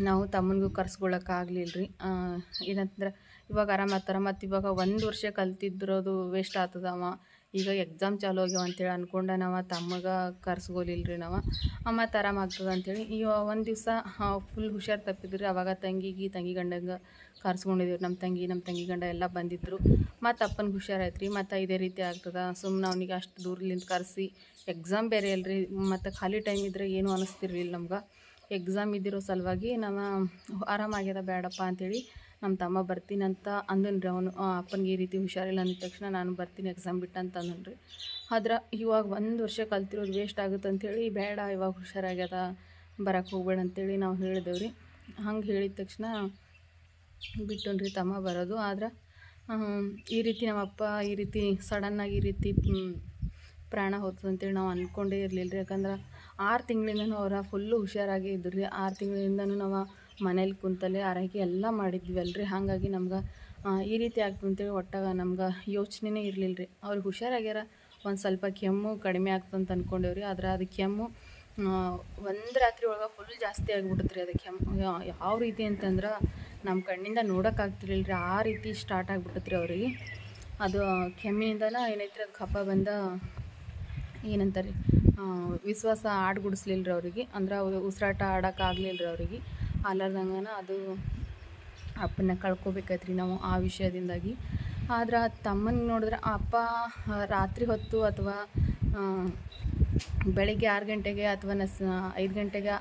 ನಾವು ತಮ್ಮನಿಗೂ ಕರ್ಸ್ಕೊಳಕ್ಕಾಗಲಿಲ್ಲ ರೀ. ಏನಂತಂದ್ರೆ ಇವಾಗ ಆರಾಮಾಗ್ತಾರ. ಮತ್ತು ಇವಾಗ 1 ವರ್ಷ ಕಲ್ತಿದ್ದಿರೋದು ವೇಸ್ಟ್ ಆಗ್ತದವ. ಈಗ ಎಕ್ಸಾಮ್ ಚಾಲು ಆಗ್ಯಾವ ಅಂತೇಳಿ ಅಂದ್ಕೊಂಡು ನಾವು ತಮ್ಮಗೆ ಕರ್ಸ್ಕೊಲಿಲ್ಲ ರೀ ನಾವು. ಮತ್ತು ಆರಾಮಾಗ್ತದೆ ಅಂಥೇಳಿ ಈ ಒಂದು ದಿವಸ ಫುಲ್ ಹುಷಾರು ತಪ್ಪಿದ್ರಿ. ಅವಾಗ ತಂಗಿ ಗಂಡಂಗೆ ಕರ್ಸ್ಕೊಂಡಿದ್ದೀವಿ. ನಮ್ಮ ತಂಗಿ ಗಂಡ ಎಲ್ಲ ಬಂದಿದ್ದರು. ಮತ್ತು ಅಪ್ಪನಿಗೆ ಹುಷಾರಾಯ್ತು ರೀ. ಮತ್ತು ಇದೇ ರೀತಿ ಆಗ್ತದೆ. ಸುಮ್ಮನೆ ಅವನಿಗೆ ಅಷ್ಟು ದೂರಲಿಂದ ಕರೆಸಿ, ಎಕ್ಸಾಮ್ ಬೇರೆ ಅಲ್ರಿ. ಮತ್ತು ಖಾಲಿ ಟೈಮ್ ಇದ್ದರೆ ಏನೂ ಅನ್ನಿಸ್ತಿರ್ಲಿಲ್ಲ ನಮ್ಗೆ. ಎಕ್ಸಾಮ್ ಇದ್ದಿರೋ ಸಲುವಾಗಿ ನಾವು ಆರಾಮಾಗ್ಯದ ಬೇಡಪ್ಪ ಅಂಥೇಳಿ ನಮ್ಮ ತಮ್ಮ ಬರ್ತೀನಂತ ಅಂದನು ರೀ. ಅವನು ಅಪ್ಪನಿಗೆ ಈ ರೀತಿ ಹುಷಾರಿಲ್ಲ ಅಂದ ತಕ್ಷಣ ನಾನು ಬರ್ತೀನಿ ಎಕ್ಸಾಮ್ ಬಿಟ್ಟು ಅಂತ ಅಂದನು ರೀ. ಆದ್ರೆ ಇವಾಗ 1 ವರ್ಷ ಕಲ್ತಿರೋದು ವೇಸ್ಟ್ ಆಗುತ್ತೆ ಅಂಥೇಳಿ ಬೇಡ, ಇವಾಗ ಹುಷಾರಾಗ್ಯದ, ಬರೋಕ್ಕೆ ಹೋಗ್ಬೇಡ ಅಂಥೇಳಿ ನಾವು ಹೇಳಿದೆವು ರೀ. ಹಂಗೆ ಹೇಳಿದ ತಕ್ಷಣ ಬಿಟ್ಟನು ರೀ ತಮ್ಮ ಬರೋದು. ಆದ್ರೆ ಈ ರೀತಿ ನಮ್ಮಪ್ಪ ಈ ರೀತಿ ಸಡನ್ನಾಗಿ ಈ ರೀತಿ ಪ್ರಾಣ ಹೋಗ್ತದೆ ಅಂತೇಳಿ ನಾವು ಅಂದ್ಕೊಂಡೇ ಇರಲಿಲ್ಲ ರೀ. ಯಾಕಂದ್ರೆ 6 ತಿಂಗಳಿಂದನೂ ಅವರ ಫುಲ್ಲು ಹುಷಾರಾಗಿ ಇದ್ರು ರೀ. 6 ತಿಂಗಳಿಂದನೂ ನಾವು ಮನೇಲಿ ಕುಂತಲ್ಲೇ ಆರೈಕೆ ಎಲ್ಲ ಮಾಡಿದ್ವಿ ಅಲ್ರಿ. ಹಾಗಾಗಿ ನಮ್ಗೆ ಈ ರೀತಿ ಆಗ್ತದೆ ಅಂತೇಳಿ ಒಟ್ಟಾಗ ನಮ್ಗೆ ಯೋಚನೆನೇ ಇರಲಿಲ್ಲ ರೀ. ಅವ್ರಿಗೆ ಹುಷಾರಾಗ್ಯಾರ, ಒಂದು ಸ್ವಲ್ಪ ಕೆಮ್ಮು ಕಡಿಮೆ ಆಗ್ತಂತ ಅಂದ್ಕೊಂಡೇವ್ರಿ. ಆದ್ರೆ ಅದು ಕೆಮ್ಮು ಒಂದು ರಾತ್ರಿ ಒಳಗೆ ಫುಲ್ ಜಾಸ್ತಿ ಆಗಿಬಿಡುತ್ತೆ ರೀ. ಅದು ಕೆಮ್ಮು ಯಾವ ರೀತಿ ಅಂತಂದ್ರೆ ನಮ್ಮ ಕಣ್ಣಿಂದ ನೋಡೋಕ್ಕಾಗ್ತಿರ್ಲಿಲ್ಲ ರೀ. ಆ ರೀತಿ ಸ್ಟಾರ್ಟ್ ಆಗಿಬಿಟ್ಟತ್ರಿ ಅವರಿಗೆ. ಅದು ಕೆಮ್ಮಿನಿಂದನ ಏನೈತ್ರಿ, ಅದು ಕಫ ಬಂದ ಏನಂತಾರೆ ವಿಶ್ವಾಸ ಆಡ್ಗುಡಿಸ್ಲಿಲ್ಲ ರೀ ಅವರಿಗೆ. ಅಂದ್ರೆ ಉಸಿರಾಟ ಆಡೋಕ್ಕಾಗಲಿಲ್ಲ ರೀ ಅವರಿಗೆ. ಅಲ್ಲಾರ್ದಂಗನ ಅದು ಅಪ್ಪನ ಕಳ್ಕೊಬೇಕಾಯ್ತು ರೀ ನಾವು ಆ ವಿಷಯದಿಂದಾಗಿ. ಆದ್ರೆ ತಮ್ಮನ ನೋಡಿದ್ರೆ ಅಪ್ಪ ರಾತ್ರಿ ಹೊತ್ತು ಅಥವಾ ಬೆಳಿಗ್ಗೆ 6 ಗಂಟೆಗೆ ಅಥವಾ 5 ಗಂಟೆಗೆ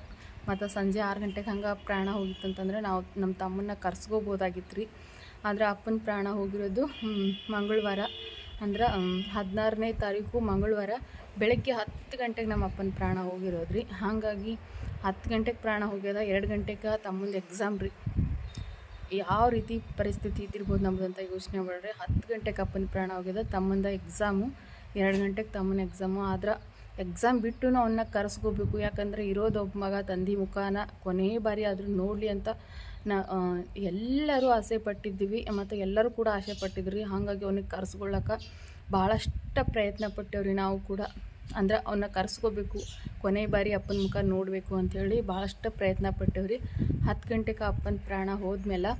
ಮತ್ತು ಸಂಜೆ 6 ಗಂಟೆಗೆ ಹಂಗೆ ಪ್ರಾಣ ಹೋಗಿತ್ತಂತಂದ್ರೆ ನಾವು ನಮ್ಮ ತಮ್ಮನ್ನ ಕರ್ಸ್ಕೋಬೋದಾಗಿತ್ತು ರೀ. ಆದರೆ ಅಪ್ಪನ ಪ್ರಾಣ ಹೋಗಿರೋದು ಮಂಗಳವಾರ, ಅಂದ್ರೆ 16ನೇ ತಾರೀಕು ಮಂಗಳವಾರ ಬೆಳಗ್ಗೆ 10 ಗಂಟೆಗೆ ನಮ್ಮ ಅಪ್ಪನ ಪ್ರಾಣ ಹೋಗಿರೋದು ರೀ. ಹಾಗಾಗಿ 10 ಗಂಟೆಗೆ ಪ್ರಾಣ ಹೋಗ್ಯದ, 2 ಗಂಟೆಗೆ ತಮ್ಮಂದು ಎಕ್ಸಾಮ್ ರೀ. ಯಾವ ರೀತಿ ಪರಿಸ್ಥಿತಿ ಇದ್ದಿರ್ಬೋದು ನಮ್ಮದು ಅಂತ ಯೋಚನೆ ಮಾಡಿದ್ರೆ 10 ಗಂಟೆಗೆ ಅಪ್ಪನ ಪ್ರಾಣ ಹೋಗ್ಯದ, ತಮ್ಮಂದ ಎಕ್ಸಾಮು 2 ಗಂಟೆಗೆ ತಮ್ಮನ ಎಕ್ಸಾಮು. ಆದ್ರೆ ಎಕ್ಸಾಮ್ ಬಿಟ್ಟು ಅವನ್ನ ಕರೆಸ್ಕೋಬೇಕು, ಯಾಕಂದರೆ ಇರೋದೊಬ್ಬ ಮಗ ತಂದೆ ಮುಖಾನ ಕೊನೆ ಬಾರಿ ಆದರೂ ನೋಡಲಿ ಅಂತ ಎಲ್ಲರೂ ಆಸೆ ಪಟ್ಟಿದ್ದೀವಿ, ಮತ್ತು ಎಲ್ಲರೂ ಕೂಡ ಆಸೆ ಪಟ್ಟಿದ್ರಿ. ಹಾಗಾಗಿ ಅವನಿಗೆ ಕರೆಸ್ಕೊಳ್ಳೋಕೆ ಭಾಳಷ್ಟು ಪ್ರಯತ್ನ ಪಟ್ಟೇವ್ರಿ ನಾವು ಕೂಡ. ಅಂದ್ರೆ ಅವನ್ನ ಕರೆಸ್ಕೋಬೇಕು, ಕೊನೆ ಬಾರಿ ಅಪ್ಪನ ಮುಖ ನೋಡಬೇಕು ಅಂಥೇಳಿ ಭಾಳಷ್ಟು ಪ್ರಯತ್ನ ಪಟ್ಟೇವ್ರಿ. 10 ಗಂಟೆಗೆ ಅಪ್ಪನ ಪ್ರಾಣ ಹೋದ್ಮೇಲೆ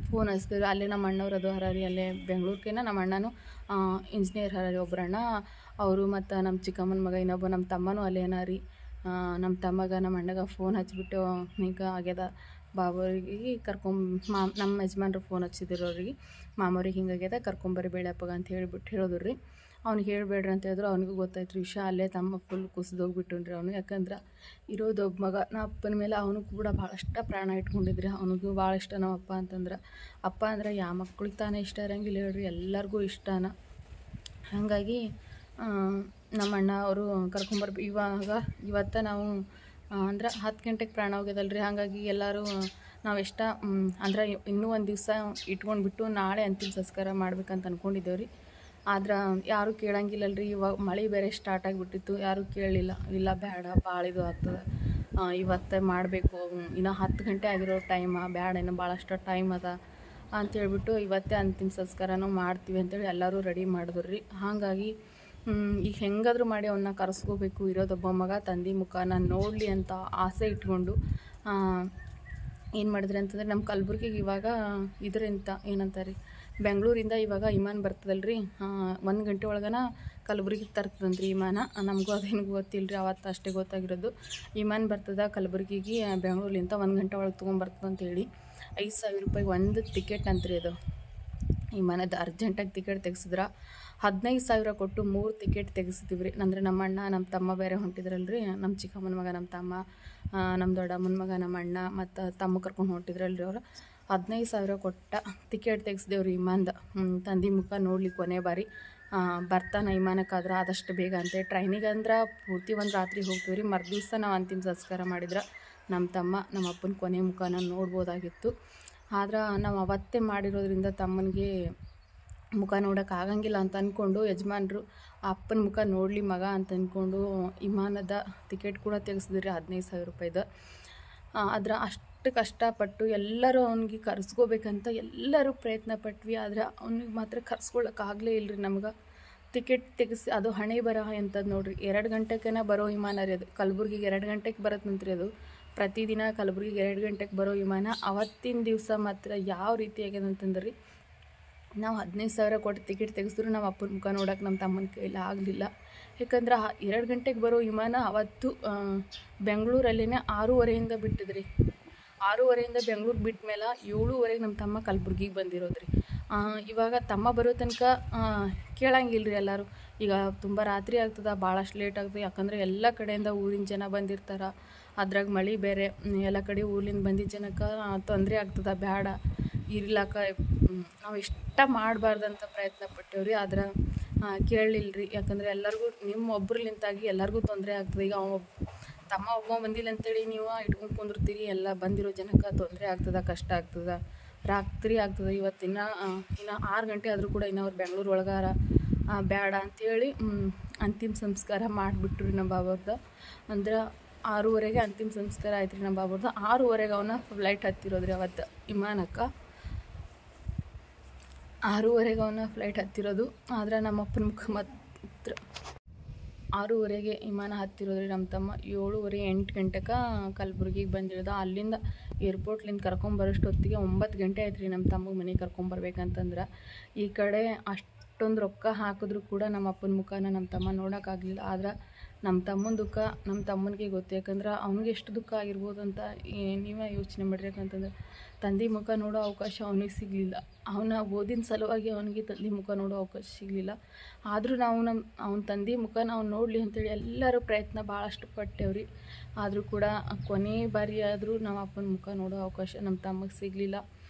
ಫೋನ್ ಹಚ್ತಿದ್ರು. ಅಲ್ಲೇ ನಮ್ಮ ಅಣ್ಣವ್ರು ಅದು ಹರಾರಿ, ಅಲ್ಲೇ ಬೆಂಗ್ಳೂರ್ಗೇನ ನಮ್ಮ ಅಣ್ಣನೂ ಇಂಜಿನಿಯರ್ ಹರಾರಿ ಒಬ್ಬರಣ್ಣ ಅವರು, ಮತ್ತು ನಮ್ಮ ಚಿಕ್ಕಮ್ಮನ ಮಗ ಇನ್ನೊಬ್ಬ ನಮ್ಮ ತಮ್ಮನೂ ಅಲ್ಲೇನ ರೀ. ನಮ್ಮ ತಮ್ಮಗ ನಮ್ಮ ಅಣ್ಣಗೆ ಫೋನ್ ಹಚ್ಬಿಟ್ಟು ಹಿಂಗೆ ಆಗ್ಯದ ಬಾಬರಿಗೆ ನಮ್ಮ ಯಜಮಾನ್ರು ಫೋನ್ ಹಚ್ಚಿದ್ರು ಅವ್ರಿಗೆ, ಮಾಮವ್ರಿಗೆ ಹಿಂಗಾಗ್ಯದ ಕರ್ಕೊಂಬರ್ರಿ ಬೇಳಪ್ಪಗ ಅಂತ ಹೇಳಿಬಿಟ್ಟು ರೀ. ಅವ್ನಿಗೆ ಹೇಳಬೇಡ್ರಿ ಅಂತ ಹೇಳಿದ್ರು. ಅವನಿಗೂ ಗೊತ್ತಾಯ್ತು ರೀ ವಿಷಯ. ಅಲ್ಲೇ ತಮ್ಮ ಫುಲ್ ಕುಸಿದೋಗ್ಬಿಟ್ಟುನ್ರಿ ಅವನು. ಯಾಕಂದ್ರೆ ಇರೋದೊಬ್ಬ ಮಗ, ನಮ್ಮ ಅಪ್ಪನ ಮೇಲೆ ಅವನು ಕೂಡ ಭಾಳಷ್ಟು ಪ್ರಾಣ ಇಟ್ಕೊಂಡಿದ್ರಿ. ಅವನಿಗೂ ಭಾಳ ಇಷ್ಟ ನಮ್ಮ ಅಪ್ಪ ಅಂತಂದ್ರೆ. ಅಪ್ಪ ಅಂದ್ರೆ ಯಾವ ಮಕ್ಳಿಗೆ ತಾನೇ ಇಷ್ಟ ಇರೋಂಗಿಲ್ಲ ಹೇಳ್ರಿ, ಎಲ್ಲರಿಗೂ ಇಷ್ಟನ. ಹಾಗಾಗಿ ನಮ್ಮ ಅಣ್ಣ ಅವರು ಇವತ್ತು ನಾವು ಅಂದ್ರೆ 10 ಗಂಟೆಗೆ ಪ್ರಾಣ ಹೋಗ್ಯದಲ್ರಿ. ಹಾಗಾಗಿ ಎಲ್ಲರೂ ನಾವು ಅಂದ್ರೆ ಇನ್ನೂ ಒಂದು ದಿವಸ ಇಟ್ಕೊಂಡ್ಬಿಟ್ಟು ನಾಳೆ ಅಂತಿಮ ಸಂಸ್ಕಾರ ಮಾಡ್ಬೇಕಂತ ಅಂದ್ಕೊಂಡಿದ್ದೇವೆ ರೀ. ಆದ್ರೆ ಯಾರೂ ಕೇಳಂಗಿಲ್ಲಲ್ರಿ. ಇವಾಗ ಮಳೆ ಬೇರೆ ಸ್ಟಾರ್ಟ್ ಆಗಿಬಿಟ್ಟಿತ್ತು, ಯಾರೂ ಕೇಳಲಿಲ್ಲ. ಇಲ್ಲ ಬೇಡ, ಭಾಳ ಇದು ಆಗ್ತದೆ, ಇವತ್ತೇ ಮಾಡಬೇಕು, ಇನ್ನೂ 10 ಗಂಟೆ ಆಗಿರೋ ಟೈಮ, ಬೇಡ ಇನ್ನೂ ಭಾಳಷ್ಟು ಟೈಮ್ ಅದ ಅಂತೇಳ್ಬಿಟ್ಟು ಇವತ್ತೇ ಅಂತಿಮ ಸಂಸ್ಕಾರನೂ ಮಾಡ್ತೀವಿ ಅಂತೇಳಿ ಎಲ್ಲರೂ ರೆಡಿ ಮಾಡಿದ್ರು ರೀ. ಹಾಗಾಗಿ ಈಗ ಹೆಂಗಾದರೂ ಮಾಡಿ ಅವನ್ನ ಕರೆಸ್ಕೋಬೇಕು, ಇರೋದೊಬ್ಬ ಮಗ ತಂದೆ ಮುಖನ ನೋಡಲಿ ಅಂತ ಆಸೆ ಇಟ್ಕೊಂಡು ಏನು ಮಾಡಿದ್ರಿ ಅಂತಂದ್ರೆ, ನಮ್ಮ ಕಲಬುರ್ಗಿಗೆ ಇವಾಗ ಇದರಿಂದ ಏನಂತಾರೆ ಬೆಂಗಳೂರಿಂದ ಇವಾಗ ವಿಮಾನ ಬರ್ತದಲ್ರಿ. 1 ಗಂಟೆ ಒಳಗನ ಕಲಬುರ್ಗಿಗೆ ತರ್ತದಂತ್ರಿ ವಿಮಾನ. ನಮಗೂ ಅದೇನು ಗೊತ್ತಿಲ್ಲ ರೀ, ಅವತ್ತು ಅಷ್ಟೇ ಗೊತ್ತಾಗಿರೋದು. ವಿಮಾನ ಬರ್ತದ ಕಲಬುರ್ಗಿಗೆ ಬೆಂಗಳೂರಿಂದ 1 ಗಂಟೆ ಒಳಗೆ ತೊಗೊಂಬರ್ತದೆ ಅಂತೇಳಿ. 5,000 ರೂಪಾಯಿ ಒಂದು ಟಿಕೆಟ್ ಅಂತ್ರಿ ಅದು. ವಿಮಾನದ ಅರ್ಜೆಂಟಾಗಿ ಟಿಕೆಟ್ ತೆಗ್ಸಿದ್ರೆ 15,000 ಕೊಟ್ಟು 3 ಟಿಕೆಟ್ ತೆಗೆಸಿದ್ದೀವಿ ರೀ. ಅಂದರೆ ನಮ್ಮ ಅಣ್ಣ ನಮ್ಮ ತಮ್ಮ ಬೇರೆ ಹೊಂಟಿದ್ರಲ್ರಿ, ನಮ್ಮ ಚಿಕ್ಕಮ್ಮನ ಮಗ ನಮ್ಮ ತಮ್ಮ, ನಮ್ಮ ದೊಡ್ಡಮ್ಮನ ಮಗ ನಮ್ಮ ಅಣ್ಣ ಮತ್ತು ತಮ್ಮ ಕರ್ಕೊಂಡು ಹೊಂಟಿದ್ರಲ್ರಿ ಅವರು. 15,000 ಕೊಟ್ಟ ಟಿಕೆಟ್ ತೆಗೆಸಿದೇವ್ರಿ ವಿಮಾನದ. ತಂದೆ ಮುಖ ನೋಡ್ಲಿಕ್ಕೆ ಕೊನೆ ಬಾರಿ ಬರ್ತಾನೆ ವಿಮಾನಕ್ಕಾದ್ರೆ ಆದಷ್ಟು ಬೇಗ ಅಂತೇಳಿ. ಟ್ರೈನಿಗೆ ಅಂದ್ರೆ ಪೂರ್ತಿ ಒಂದು ರಾತ್ರಿ ಹೋಗ್ತೀವಿ ರೀ. ಮರುದಿವ್ಸ ನಾವು ಅಂತಿಮ ಸಂಸ್ಕಾರ ಮಾಡಿದ್ರೆ ನಮ್ಮ ತಮ್ಮ ನಮ್ಮ ಅಪ್ಪನ ಕೊನೆ ಮುಖನ ನೋಡ್ಬೋದಾಗಿತ್ತು. ಆದ್ರೆ ನಾವು ಅವತ್ತೇ ಮಾಡಿರೋದ್ರಿಂದ ತಮ್ಮನಿಗೆ ಮುಖ ನೋಡೋಕೆ ಆಗಂಗಿಲ್ಲ ಅಂತ ಅಂದ್ಕೊಂಡು ಯಜಮಾನ್ರು ಅಪ್ಪನ ಮುಖ ನೋಡಲಿ ಮಗ ಅಂತ ಅಂದ್ಕೊಂಡು ವಿಮಾನದ ಟಿಕೆಟ್ ಕೂಡ ತೆಗೆಸಿದ್ರಿ 15,000 ರೂಪಾಯಿದು. ಆದ್ರೆ ಅಷ್ಟು ಕಷ್ಟಪಟ್ಟು ಎಲ್ಲರೂ ಅವ್ನಿಗೆ ಕರೆಸ್ಕೋಬೇಕಂತ ಎಲ್ಲರೂ ಪ್ರಯತ್ನ ಪಟ್ವಿ. ಆದರೆ ಅವ್ನಿಗೆ ಮಾತ್ರ ಕರ್ಸ್ಕೊಳ್ಳೋಕ್ಕಾಗಲೇ ಇಲ್ಲರಿ ನಮ್ಗೆ. ಟಿಕೆಟ್ ತೆಗೆಸಿ ಅದು ಹಣೆ ಬರಹ ಎಂಥದ್ದು ನೋಡಿರಿ. 2 ಗಂಟೆಗೆ ಬರೋ ವಿಮಾನ ರೀ ಅದು. ಕಲಬುರ್ಗಿಗೆ 2 ಗಂಟೆಗೆ ಬರತ್ತಂತ್ರಿ ಅದು. ಪ್ರತಿದಿನ ಕಲಬುರ್ಗಿಗೆ 2 ಗಂಟೆಗೆ ಬರೋ ವಿಮಾನ. ಅವತ್ತಿನ ದಿವಸ ಮಾತ್ರ ಯಾವ ರೀತಿ ಆಗ್ಯದ ಅಂತಂದ್ರೆ ರೀ, ನಾವು 15,000 ಕೊಟ್ಟು ಟಿಕೆಟ್ ತೆಗೆಸಿದ್ರು ನಮ್ಮ ಅಪ್ಪನ ಮುಖ ನೋಡೋಕೆ ನಮ್ಮ ತಮ್ಮನ ಕೈಲಿ ಆಗಲಿಲ್ಲ. ಯಾಕಂದ್ರೆ 2 ಗಂಟೆಗೆ ಬರೋ ವಿಮಾನ ಅವತ್ತು ಬೆಂಗಳೂರಲ್ಲಿನೇ 6:30 ಬಿಟ್ಟಿದ್ರಿ. 6:30 ಬೆಂಗಳೂರು ಬಿಟ್ಟ ಮೇಲೆ 7:30 ನಮ್ಮ ತಮ್ಮ ಕಲಬುರ್ಗಿಗೆ ಬಂದಿರೋದ್ರಿ. ಇವಾಗ ತಮ್ಮ ಬರೋ ತನಕ ಕೇಳಂಗಿಲ್ಲ ರೀ ಎಲ್ಲರೂ. ಈಗ ತುಂಬ ರಾತ್ರಿ ಆಗ್ತದೆ, ಭಾಳಷ್ಟು ಲೇಟ್ ಆಗ್ತದೆ. ಯಾಕಂದರೆ ಎಲ್ಲ ಕಡೆಯಿಂದ ಊರಿನ ಜನ ಬಂದಿರ್ತಾರೆ. ಅದ್ರಾಗ ಮಳೆ ಬೇರೆ, ಎಲ್ಲ ಕಡೆ ಊರಿಂದ ಬಂದಿದ್ದ ಜನಕ್ಕೆ ತೊಂದರೆ ಆಗ್ತದೆ, ಬೇಡ ಇರ್ಲಾಕ ನಾವು ಇಷ್ಟ ಮಾಡಬಾರ್ದಂತ ಪ್ರಯತ್ನ ಪಟ್ಟೇವ್ರಿ. ಆದ್ರೆ ಕೇಳಲಿಲ್ಲ ರೀ. ಯಾಕಂದರೆ ಎಲ್ಲರಿಗೂ ನಿಮ್ಮ ಒಬ್ರಲಿಂತಾಗಿ ಎಲ್ಲರಿಗೂ ತೊಂದರೆ ಆಗ್ತದೆ. ಈಗ ತಮ್ಮ ಒಬ್ಬ ಬಂದಿಲ್ಲ ಅಂತೇಳಿ ನೀವು ಇಟ್ಕೊಂಡು ಕುಂದಿರ್ತೀರಿ, ಎಲ್ಲ ಬಂದಿರೋ ಜನಕ್ಕೆ ತೊಂದರೆ ಆಗ್ತದೆ, ಕಷ್ಟ ಆಗ್ತದೆ, ರಾತ್ರಿ ಆಗ್ತದೆ. ಇವತ್ತಿನ ಇನ್ನು 6 ಗಂಟೆ ಆದರೂ ಕೂಡ ಇನ್ನೂ ಅವ್ರು ಬೆಂಗಳೂರು ಒಳಗಾರ ಬೇಡ ಅಂಥೇಳಿ ಅಂತಿಮ ಸಂಸ್ಕಾರ ಮಾಡಿಬಿಟ್ರು ರೀ ನಮ್ಮ ಬಾಬವ್ರದ್ದು. ಅಂದ್ರೆ 6:30ಗೆ ಅಂತಿಮ ಸಂಸ್ಕಾರ ಆಯ್ತು ರೀ ನಮ್ಮ ಬಾಬವ್ರದ್ದು. 6:30ಗೆ ಅವನ ಫ್ಲೈಟ್ ಹತ್ತಿರೋದ್ರಿ ಅವತ್ತು ವಿಮಾನಕ್ಕೆ. 6:30ಗೆ ಅವನ ಫ್ಲೈಟ್ ಹತ್ತಿರೋದು. ಆದರೆ ನಮ್ಮ ಅಪ್ಪನ ಮುಖ ಮಾತ್ರ 6:30ಗೆ ವಿಮಾನ ಹತ್ತಿರೋದ್ರಿ ನಮ್ಮ ತಮ್ಮ. 7:30 8 ಗಂಟೆಗೆ ಕಲಬುರ್ಗಿಗೆ ಬಂದಿರೋದು. ಅಲ್ಲಿಂದ ಏರ್ಪೋರ್ಟ್ಲಿಂದ ಕರ್ಕೊಂಬರೋಷ್ಟೊತ್ತಿಗೆ 9 ಗಂಟೆ ಆಯ್ತು ರೀ ನಮ್ಮ ತಮ್ಮಗೆ ಮನೆಗೆ ಕರ್ಕೊಂಬರ್ಬೇಕಂತಂದ್ರೆ. ಈ ಕಡೆ ಅಷ್ಟೊಂದು ರೊಕ್ಕ ಹಾಕಿದ್ರು ಕೂಡ ನಮ್ಮ ಅಪ್ಪನ ಮುಖನ ನಮ್ಮ ತಮ್ಮ ನೋಡೋಕ್ಕಾಗಲಿಲ್ಲ. ಆದ್ರೆ ನಮ್ಮ ತಮ್ಮನ ದುಃಖ ನಮ್ಮ ತಮ್ಮನಿಗೆ ಗೊತ್ತು. ಯಾಕಂದ್ರೆ ಅವ್ನಿಗೆ ಎಷ್ಟು ದುಃಖ ಆಗಿರ್ಬೋದು ಅಂತ ನೀವೇ ಯೋಚನೆ ಮಾಡಿರಿ. ಯಾಕಂತಂದ್ರೆ ತಂದೆ ಮುಖ ನೋಡೋ ಅವಕಾಶ ಅವನಿಗೆ ಸಿಗಲಿಲ್ಲ. ಅವನ ಓದಿನ ಸಲುವಾಗಿ ಅವನಿಗೆ ತಂದೆ ಮುಖ ನೋಡೋ ಅವಕಾಶ ಸಿಗಲಿಲ್ಲ. ಆದರೂ ನಾವು ಅವನ ತಂದೆ ಮುಖ ನಾವು ನೋಡಲಿ ಅಂತೇಳಿ ಎಲ್ಲರೂ ಪ್ರಯತ್ನ ಭಾಳಷ್ಟು ಪಟ್ಟೇವ್ರಿ. ಆದರೂ ಕೂಡ ಕೊನೆ ಬಾರಿ ಆದರೂ ನಮ್ಮ ಅಪ್ಪನ ಮುಖ ನೋಡೋ ಅವಕಾಶ ನಮ್ಮ ತಮ್ಮಗೆ ಸಿಗಲಿಲ್ಲ.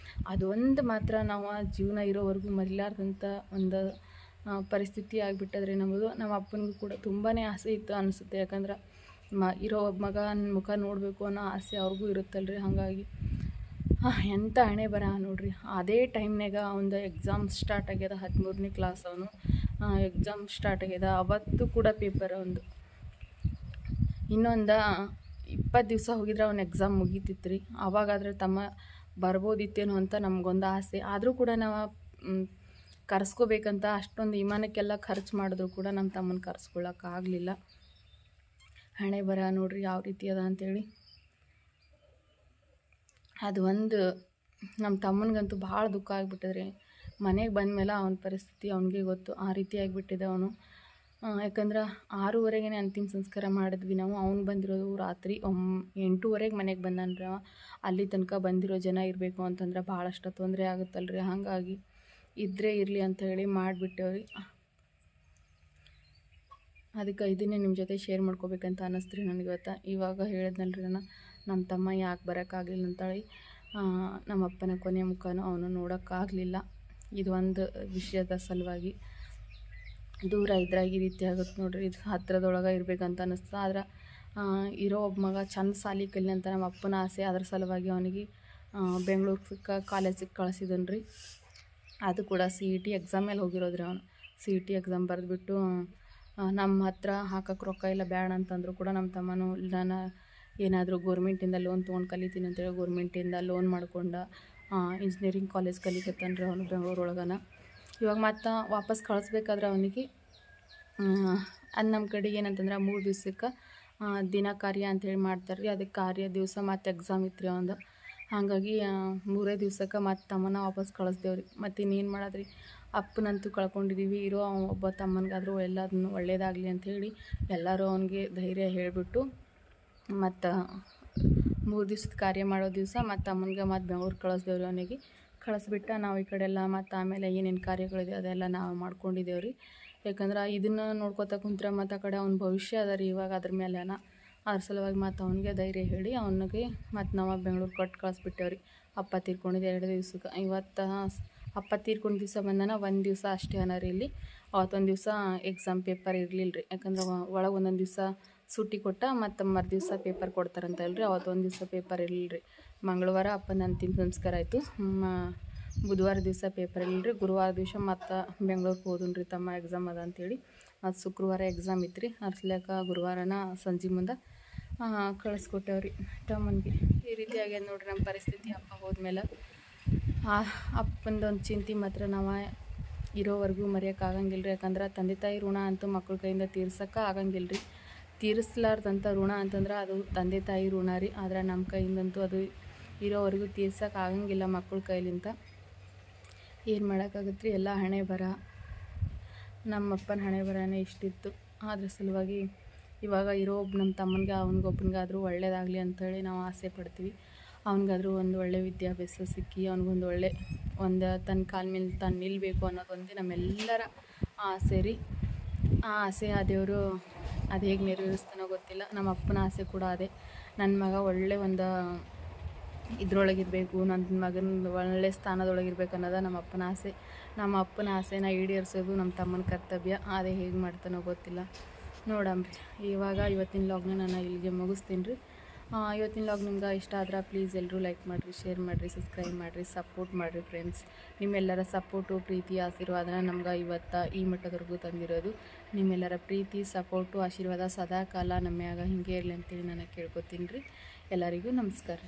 ಅದೊಂದು ಮಾತ್ರ ನಾವು ಆ ಜೀವನ ಇರೋವರೆಗೂ ಮರಿಲಾರ್ದಂಥ ಒಂದು ಪರಿಸ್ಥಿತಿ ಆಗಿಬಿಟ್ಟದ್ರಿ ನಮ್ಮದು. ನಮ್ಮ ಅಪ್ಪನಿಗೂ ಕೂಡ ತುಂಬಾ ಆಸೆ ಇತ್ತು ಅನಿಸುತ್ತೆ. ಯಾಕಂದ್ರೆ ಇರೋ ಮಗನ ಮುಖ ನೋಡಬೇಕು ಅನ್ನೋ ಆಸೆ ಅವ್ರಿಗೂ ಇರುತ್ತಲ್ರಿ. ಹಾಗಾಗಿ ಎಂಥ ಹಣೆ ಬರ ನೋಡ್ರಿ. ಅದೇ ಟೈಮ್ನಾಗ ಅವನದು ಎಕ್ಸಾಮ್ ಸ್ಟಾರ್ಟ್ ಆಗ್ಯದ, 13ನೇ ಕ್ಲಾಸ್ ಅವನು. ಎಕ್ಸಾಮ್ ಸ್ಟಾರ್ಟ್ ಆಗ್ಯದ, ಅವತ್ತು ಕೂಡ ಪೇಪರ್ ಒಂದು ಇನ್ನೊಂದು 20 ದಿವಸ ಹೋಗಿದ್ರೆ ಅವ್ನ ಎಕ್ಸಾಮ್ ಮುಗೀತಿತ್ತು ರೀ. ಆವಾಗಾದ್ರೆ ತಮ್ಮ ಬರ್ಬೋದಿತ್ತೇನೋ ಅಂತ ನಮಗೊಂದು ಆಸೆ. ಆದರೂ ಕೂಡ ನಾವು ಕರೆಸ್ಕೋಬೇಕಂತ ಅಷ್ಟೊಂದು ವಿಮಾನಕ್ಕೆಲ್ಲ ಖರ್ಚು ಮಾಡಿದ್ರು ಕೂಡ ನಮ್ಮ ತಮ್ಮನ ಕರೆಸ್ಕೊಳ್ಳೋಕ್ಕಾಗಲಿಲ್ಲ. ಹಣೆ ಬರ ನೋಡ್ರಿ ಯಾವ ರೀತಿ ಅದ ಅಂಥೇಳಿ. ಅದು ಒಂದು ನಮ್ಮ ತಮ್ಮನಿಗಂತೂ ಭಾಳ ದುಃಖ ಆಗಿಬಿಟ್ಟಿದ್ರಿ. ಮನೆಗೆ ಬಂದಮೇಲೆ ಅವನ ಪರಿಸ್ಥಿತಿ ಅವನಿಗೆ ಗೊತ್ತು. ಆ ರೀತಿ ಆಗಿಬಿಟ್ಟಿದೆ ಅವನು. ಯಾಕಂದ್ರೆ 6:30ಗೆ ಅಂತಿಮ ಸಂಸ್ಕಾರ ಮಾಡಿದ್ವಿ ನಾವು. ಅವ್ನು ಬಂದಿರೋದು ರಾತ್ರಿ 8:30ಗೆ ಮನೆಗೆ ಬಂದನ್ರಿ. ಅಲ್ಲಿ ತನಕ ಬಂದಿರೋ ಜನ ಇರಬೇಕು ಅಂತಂದ್ರೆ ಭಾಳಷ್ಟು ತೊಂದರೆ ಆಗುತ್ತಲ್ರಿ. ಹಾಗಾಗಿ ಇದ್ದರೆ ಇರಲಿ ಅಂತ ಹೇಳಿ ಮಾಡಿಬಿಟ್ಟೇವ್ರಿ. ಅದಕ್ಕೆ ಇದನ್ನೇ ನಿಮ್ಮ ಜೊತೆ ಶೇರ್ ಮಾಡ್ಕೋಬೇಕಂತ ಅನ್ನಿಸ್ತ್ರಿ ನನಗೆ ಇವತ್ತು. ಇವಾಗ ಹೇಳಿದ್ನಲ್ರಿ ನಮ್ಮ ತಮ್ಮ ಯಾಕೆ ಬರೋಕ್ಕಾಗಲಿಲ್ಲ ಅಂತೇಳಿ. ನಮ್ಮ ಅಪ್ಪನ ಕೊನೆ ಮುಖನೂ ಅವನು ನೋಡೋಕ್ಕಾಗಲಿಲ್ಲ. ಇದು ಒಂದು ವಿಷಯದ ಸಲುವಾಗಿ ದೂರ ಇದ್ರಾಗ ಈ ರೀತಿ ಆಗುತ್ತೆ ನೋಡ್ರಿ. ಇದು ಹತ್ತಿರದೊಳಗೆ ಇರಬೇಕಂತ ಅನ್ನಿಸ್ತದೆ. ಆದ್ರೆ ಇರೋ ಒಬ್ಬ ಮಗ ಚಂದ ಸಾಲಿ ಕಲಿ ಅಂತ ನಮ್ಮ ಅಪ್ಪನ ಆಸೆ. ಅದ್ರ ಸಲುವಾಗಿ ಅವನಿಗೆ ಬೆಂಗಳೂರು ಕಾಲೇಜಿಗೆ ಕಳಿಸಿದನು ರೀ. ಅದು ಕೂಡ CET ಎಕ್ಸಾಮ್ ಮೇಲೆ ಹೋಗಿರೋದ್ರಿ. ಅವನು CET ಎಕ್ಸಾಮ್ ಬರೆದ್ಬಿಟ್ಟು ನಮ್ಮ ಹತ್ರ ಹಾಕಕ್ಕೆ ರೊಕ್ಕ ಇಲ್ಲ ಬೇಡ ಅಂತಂದ್ರು ಕೂಡ ನಮ್ಮ ತಮ್ಮನೂ ನಾನು ಏನಾದರೂ ಗೋರ್ಮೆಂಟಿಂದ ಲೋನ್ ತೊಗೊಂಡು ಕಲಿತೀನಿ ಅಂತೇಳಿ ಗೋರ್ಮೆಂಟಿಂದ ಲೋನ್ ಮಾಡ್ಕೊಂಡು ಇಂಜಿನಿಯರಿಂಗ್ ಕಾಲೇಜ್ ಕಲಿಕತ್ತಾನ್ರಿ ಅವನು ಬೆಂಗಳೂರೊಳಗನ. ಇವಾಗ ಮತ್ತು ವಾಪಸ್ ಕಳಿಸ್ಬೇಕಾದ್ರೆ ಅವನಿಗೆ ಅದು ನಮ್ಮ ಕಡೆಗೆ ಏನಂತಂದ್ರೆ 3 ದಿವ್ಸಕ್ಕೆ ದಿನ ಕಾರ್ಯ ಅಂಥೇಳಿ ಮಾಡ್ತಾರೆ ರೀ. ಅದಕ್ಕೆ ಕಾರ್ಯ ದಿವಸ ಮತ್ತು ಎಕ್ಸಾಮ್ ಇತ್ತು ರೀ ಅವನದು. ಹಾಗಾಗಿ 3 ದಿವ್ಸಕ್ಕೆ ಮತ್ತು ತಮ್ಮನ ವಾಪಸ್ ಕಳಿಸ್ದೇವ್ರಿ. ಮತ್ತು ಇನ್ನೇನು ಮಾಡೋದ್ರಿ, ಅಪ್ಪನಂತೂ ಕಳ್ಕೊಂಡಿದ್ದೀವಿ. ಇರೋ ಒಬ್ಬ ತಮ್ಮನಿಗಾದರೂ ಎಲ್ಲದನ್ನು ಒಳ್ಳೇದಾಗಲಿ ಅಂಥೇಳಿ ಎಲ್ಲರೂ ಅವನಿಗೆ ಧೈರ್ಯ ಹೇಳಿಬಿಟ್ಟು ಮತ್ತು 3 ದಿವ್ಸದ ಕಾರ್ಯ ಮಾಡೋ ದಿವಸ ಮತ್ತು ತಮ್ಮನಿಗೆ ಮತ್ತು ಬೆಂಗಳೂರು ಕಳಿಸ್ದೇವ್ರಿ. ಅವನಿಗೆ ಕಳಿಸ್ಬಿಟ್ಟು ನಾವು ಈ ಕಡೆ ಎಲ್ಲ ಮತ್ತು ಆಮೇಲೆ ಏನೇನು ಕಾರ್ಯಗಳಿದೆ ಅದೆಲ್ಲ ನಾವು ಮಾಡ್ಕೊಂಡಿದ್ದೇವೆ ರೀ. ಯಾಕಂದ್ರೆ ಇದನ್ನು ನೋಡ್ಕೊತಾ ಕುಂತ್ರೆ ಮತ್ತು ಆ ಕಡೆ ಅವ್ನ ಭವಿಷ್ಯ ಅದ ರೀ ಇವಾಗ ಅದ್ರ ಮೇಲೆನ. ಅದ್ರ ಸಲುವಾಗಿ ಮತ್ತು ಅವನಿಗೆ ಧೈರ್ಯ ಹೇಳಿ ಅವನಿಗೆ ಮತ್ತು ನಾವು ಬೆಂಗಳೂರು ಕೊಟ್ಟು ಕಳಿಸ್ಬಿಟ್ಟೇವ್ರಿ. ಅಪ್ಪ ತೀರ್ಕೊಂಡಿದ್ದು 2 ದಿವ್ಸಕ್ಕೆ. ಇವತ್ತು ಅಪ್ಪ ತೀರ್ಕೊಂಡು ದಿವಸ ಬಂದಾನ 1 ದಿವಸ ಅಷ್ಟೇ ಅನಾರಿ ಇಲ್ಲಿ. ಅವತ್ತೊಂದು ದಿವಸ ಎಕ್ಸಾಮ್ ಪೇಪರ್ ಇರಲಿಲ್ಲ ರೀ. ಯಾಕಂದ್ರೆ ಒಳಗೆ ಒಂದೊಂದು ದಿವಸ ಸುಟ್ಟಿ ಕೊಟ್ಟ ಮತ್ತು ಮರುದಿವ್ಸ ಪೇಪರ್ ಕೊಡ್ತಾರಂತಲ್ರಿ. ಅವತ್ತೊಂದು ದಿವಸ ಪೇಪರ್ ಇರಲಿಲ್ಲ ರೀ. ಮಂಗಳವಾರ ಅಪ್ಪನ ಅಂತಿಮ ಸಂಸ್ಕಾರ ಆಯಿತು. ಬುಧವಾರ ದಿವಸ ಪೇಪರ್ ಇರಲಿಲ್ಲ ರೀ. ಗುರುವಾರ ದಿವಸ ಮತ್ತು ಬೆಂಗಳೂರಿಗೆ ಹೋದನು ರೀ ತಮ್ಮ ಎಕ್ಸಾಮ್ ಅದ ಅಂಥೇಳಿ. ಮತ್ತು ಶುಕ್ರವಾರ ಎಕ್ಸಾಮ್ ಇತ್ತು ರೀ. ಅರ್ಸ್ಲ್ಯಾಕ ಗುರುವಾರನ ಸಂಜೆ ಮುಂದೆ ಕಳಿಸ್ಕೊಟ್ಟೇವ್ರಿ ತಮ್ಮನಿಗೆ. ಈ ರೀತಿ ಆಗ್ಯದ ನೋಡ್ರಿ ನಮ್ಮ ಪರಿಸ್ಥಿತಿ. ಅಪ್ಪ ಹೋದ್ಮೇಲೆ ಅಪ್ಪಂದೊಂದು ಚಿಂತೆ ಮಾತ್ರ ನಾವು ಇರೋವರೆಗೂ ಮರೆಯೋಕ್ಕಾಗಂಗಿಲ್ಲ ರೀ. ಯಾಕಂದ್ರೆ ತಂದೆ ತಾಯಿ ಋಣ ಅಂತೂ ಮಕ್ಕಳ ಕೈಯಿಂದ ತೀರ್ಸೋಕೆ ಆಗಂಗಿಲ್ಲ ರೀ. ತೀರಿಸ್ಲಾರ್ದಂಥ ಋಣ ಅಂತಂದ್ರೆ ಅದು ತಂದೆ ತಾಯಿ ಋಣ ರೀ. ಆದರೆ ನಮ್ಮ ಕೈಯಿಂದಂತೂ ಅದು ಇರೋವರೆಗೂ ತೀರ್ಸೋಕೆ ಆಗಂಗಿಲ್ಲ ಮಕ್ಕಳ ಕೈಲಿಂದ. ಏನು ಮಾಡೋಕ್ಕಾಗತ್ತೆ ರೀ, ಎಲ್ಲ ಹಣೆ ಬರ. ನಮ್ಮಪ್ಪನ ಹಣೆ ಬರನೇ ಇಷ್ಟಿತ್ತು. ಅದ್ರ ಸಲುವಾಗಿ ಇವಾಗ ಇರೋ ನಮ್ಮ ತಮ್ಮನಿಗೆ ಅವನಿಗೊಬ್ಬನಿಗಾದರೂ ಒಳ್ಳೇದಾಗಲಿ ಅಂಥೇಳಿ ನಾವು ಆಸೆ ಪಡ್ತೀವಿ. ಅವನಿಗಾದರೂ ಒಂದು ಒಳ್ಳೆ ವಿದ್ಯಾಭ್ಯಾಸ ಸಿಕ್ಕಿ ಅವನಿಗೊಂದು ಒಳ್ಳೆ ತನ್ನ ಕಾಲ ಮೇಲೆ ತಾನು ನಿಲ್ಲಬೇಕು ಅನ್ನೋದೊಂದೇ ನಮ್ಮೆಲ್ಲರ ಆಸೆ ರೀ. ಆ ಆಸೆ ಆ ದೇವರು ಅದು ಹೇಗೆ ನೆರವೇರಿಸ್ತಾನೋ ಗೊತ್ತಿಲ್ಲ. ನಮ್ಮ ಅಪ್ಪನ ಆಸೆ ಕೂಡ ಅದೇ. ನನ್ನ ಮಗ ಒಳ್ಳೆ ಒಂದು ಇದ್ರೊಳಗಿರಬೇಕು, ನನ್ನ ಮಗನ ಒಳ್ಳೆ ಸ್ಥಾನದೊಳಗಿರ್ಬೇಕು ಅನ್ನೋದು ನಮ್ಮ ಅಪ್ಪನ ಆಸೆ. ನಮ್ಮ ಅಪ್ಪನ ಆಸೆನ ಈಡೇರಿಸೋದು ನಮ್ಮ ತಮ್ಮನ ಕರ್ತವ್ಯ. ಅದೇ ಹೇಗೆ ಮಾಡ್ತಾನೋ ಗೊತ್ತಿಲ್ಲ, ನೋಡಮ್ರಿ. ಇವಾಗ ಇವತ್ತಿನ ಲಾಗ್ನ ನಾನು ಇಲ್ಲಿಗೆ ಮುಗಿಸ್ತೀನಿ ರೀ. ಇವತ್ತಿನ ಲಾಗ್ ನಿಮ್ಗೆ ಇಷ್ಟ ಆದ್ರೆ ಪ್ಲೀಸ್ ಎಲ್ಲರೂ ಲೈಕ್ ಮಾಡಿರಿ, ಶೇರ್ ಮಾಡಿರಿ, ಸಬ್ಸ್ಕ್ರೈಬ್ ಮಾಡಿರಿ, ಸಪೋರ್ಟ್ ಮಾಡಿರಿ ಫ್ರೆಂಡ್ಸ್. ನಿಮ್ಮೆಲ್ಲರ ಸಪೋರ್ಟು, ಪ್ರೀತಿ, ಆಶೀರ್ವಾದನ ನಮ್ಗೆ ಇವತ್ತು ಈ ಮಟ್ಟದವರೆಗೂ ತಂದಿರೋದು. ನಿಮ್ಮೆಲ್ಲರ ಪ್ರೀತಿ, ಸಪೋರ್ಟು, ಆಶೀರ್ವಾದ ಸದಾ ಕಾಲ ನಮ್ಮ ಮ್ಯಾಗ ಹಿಂಗೆ ಇರಲಿ ಅಂತೇಳಿ ನಾನು ಕೇಳ್ಕೊತೀನಿ ರೀ. ಎಲ್ಲರಿಗೂ ನಮಸ್ಕಾರ.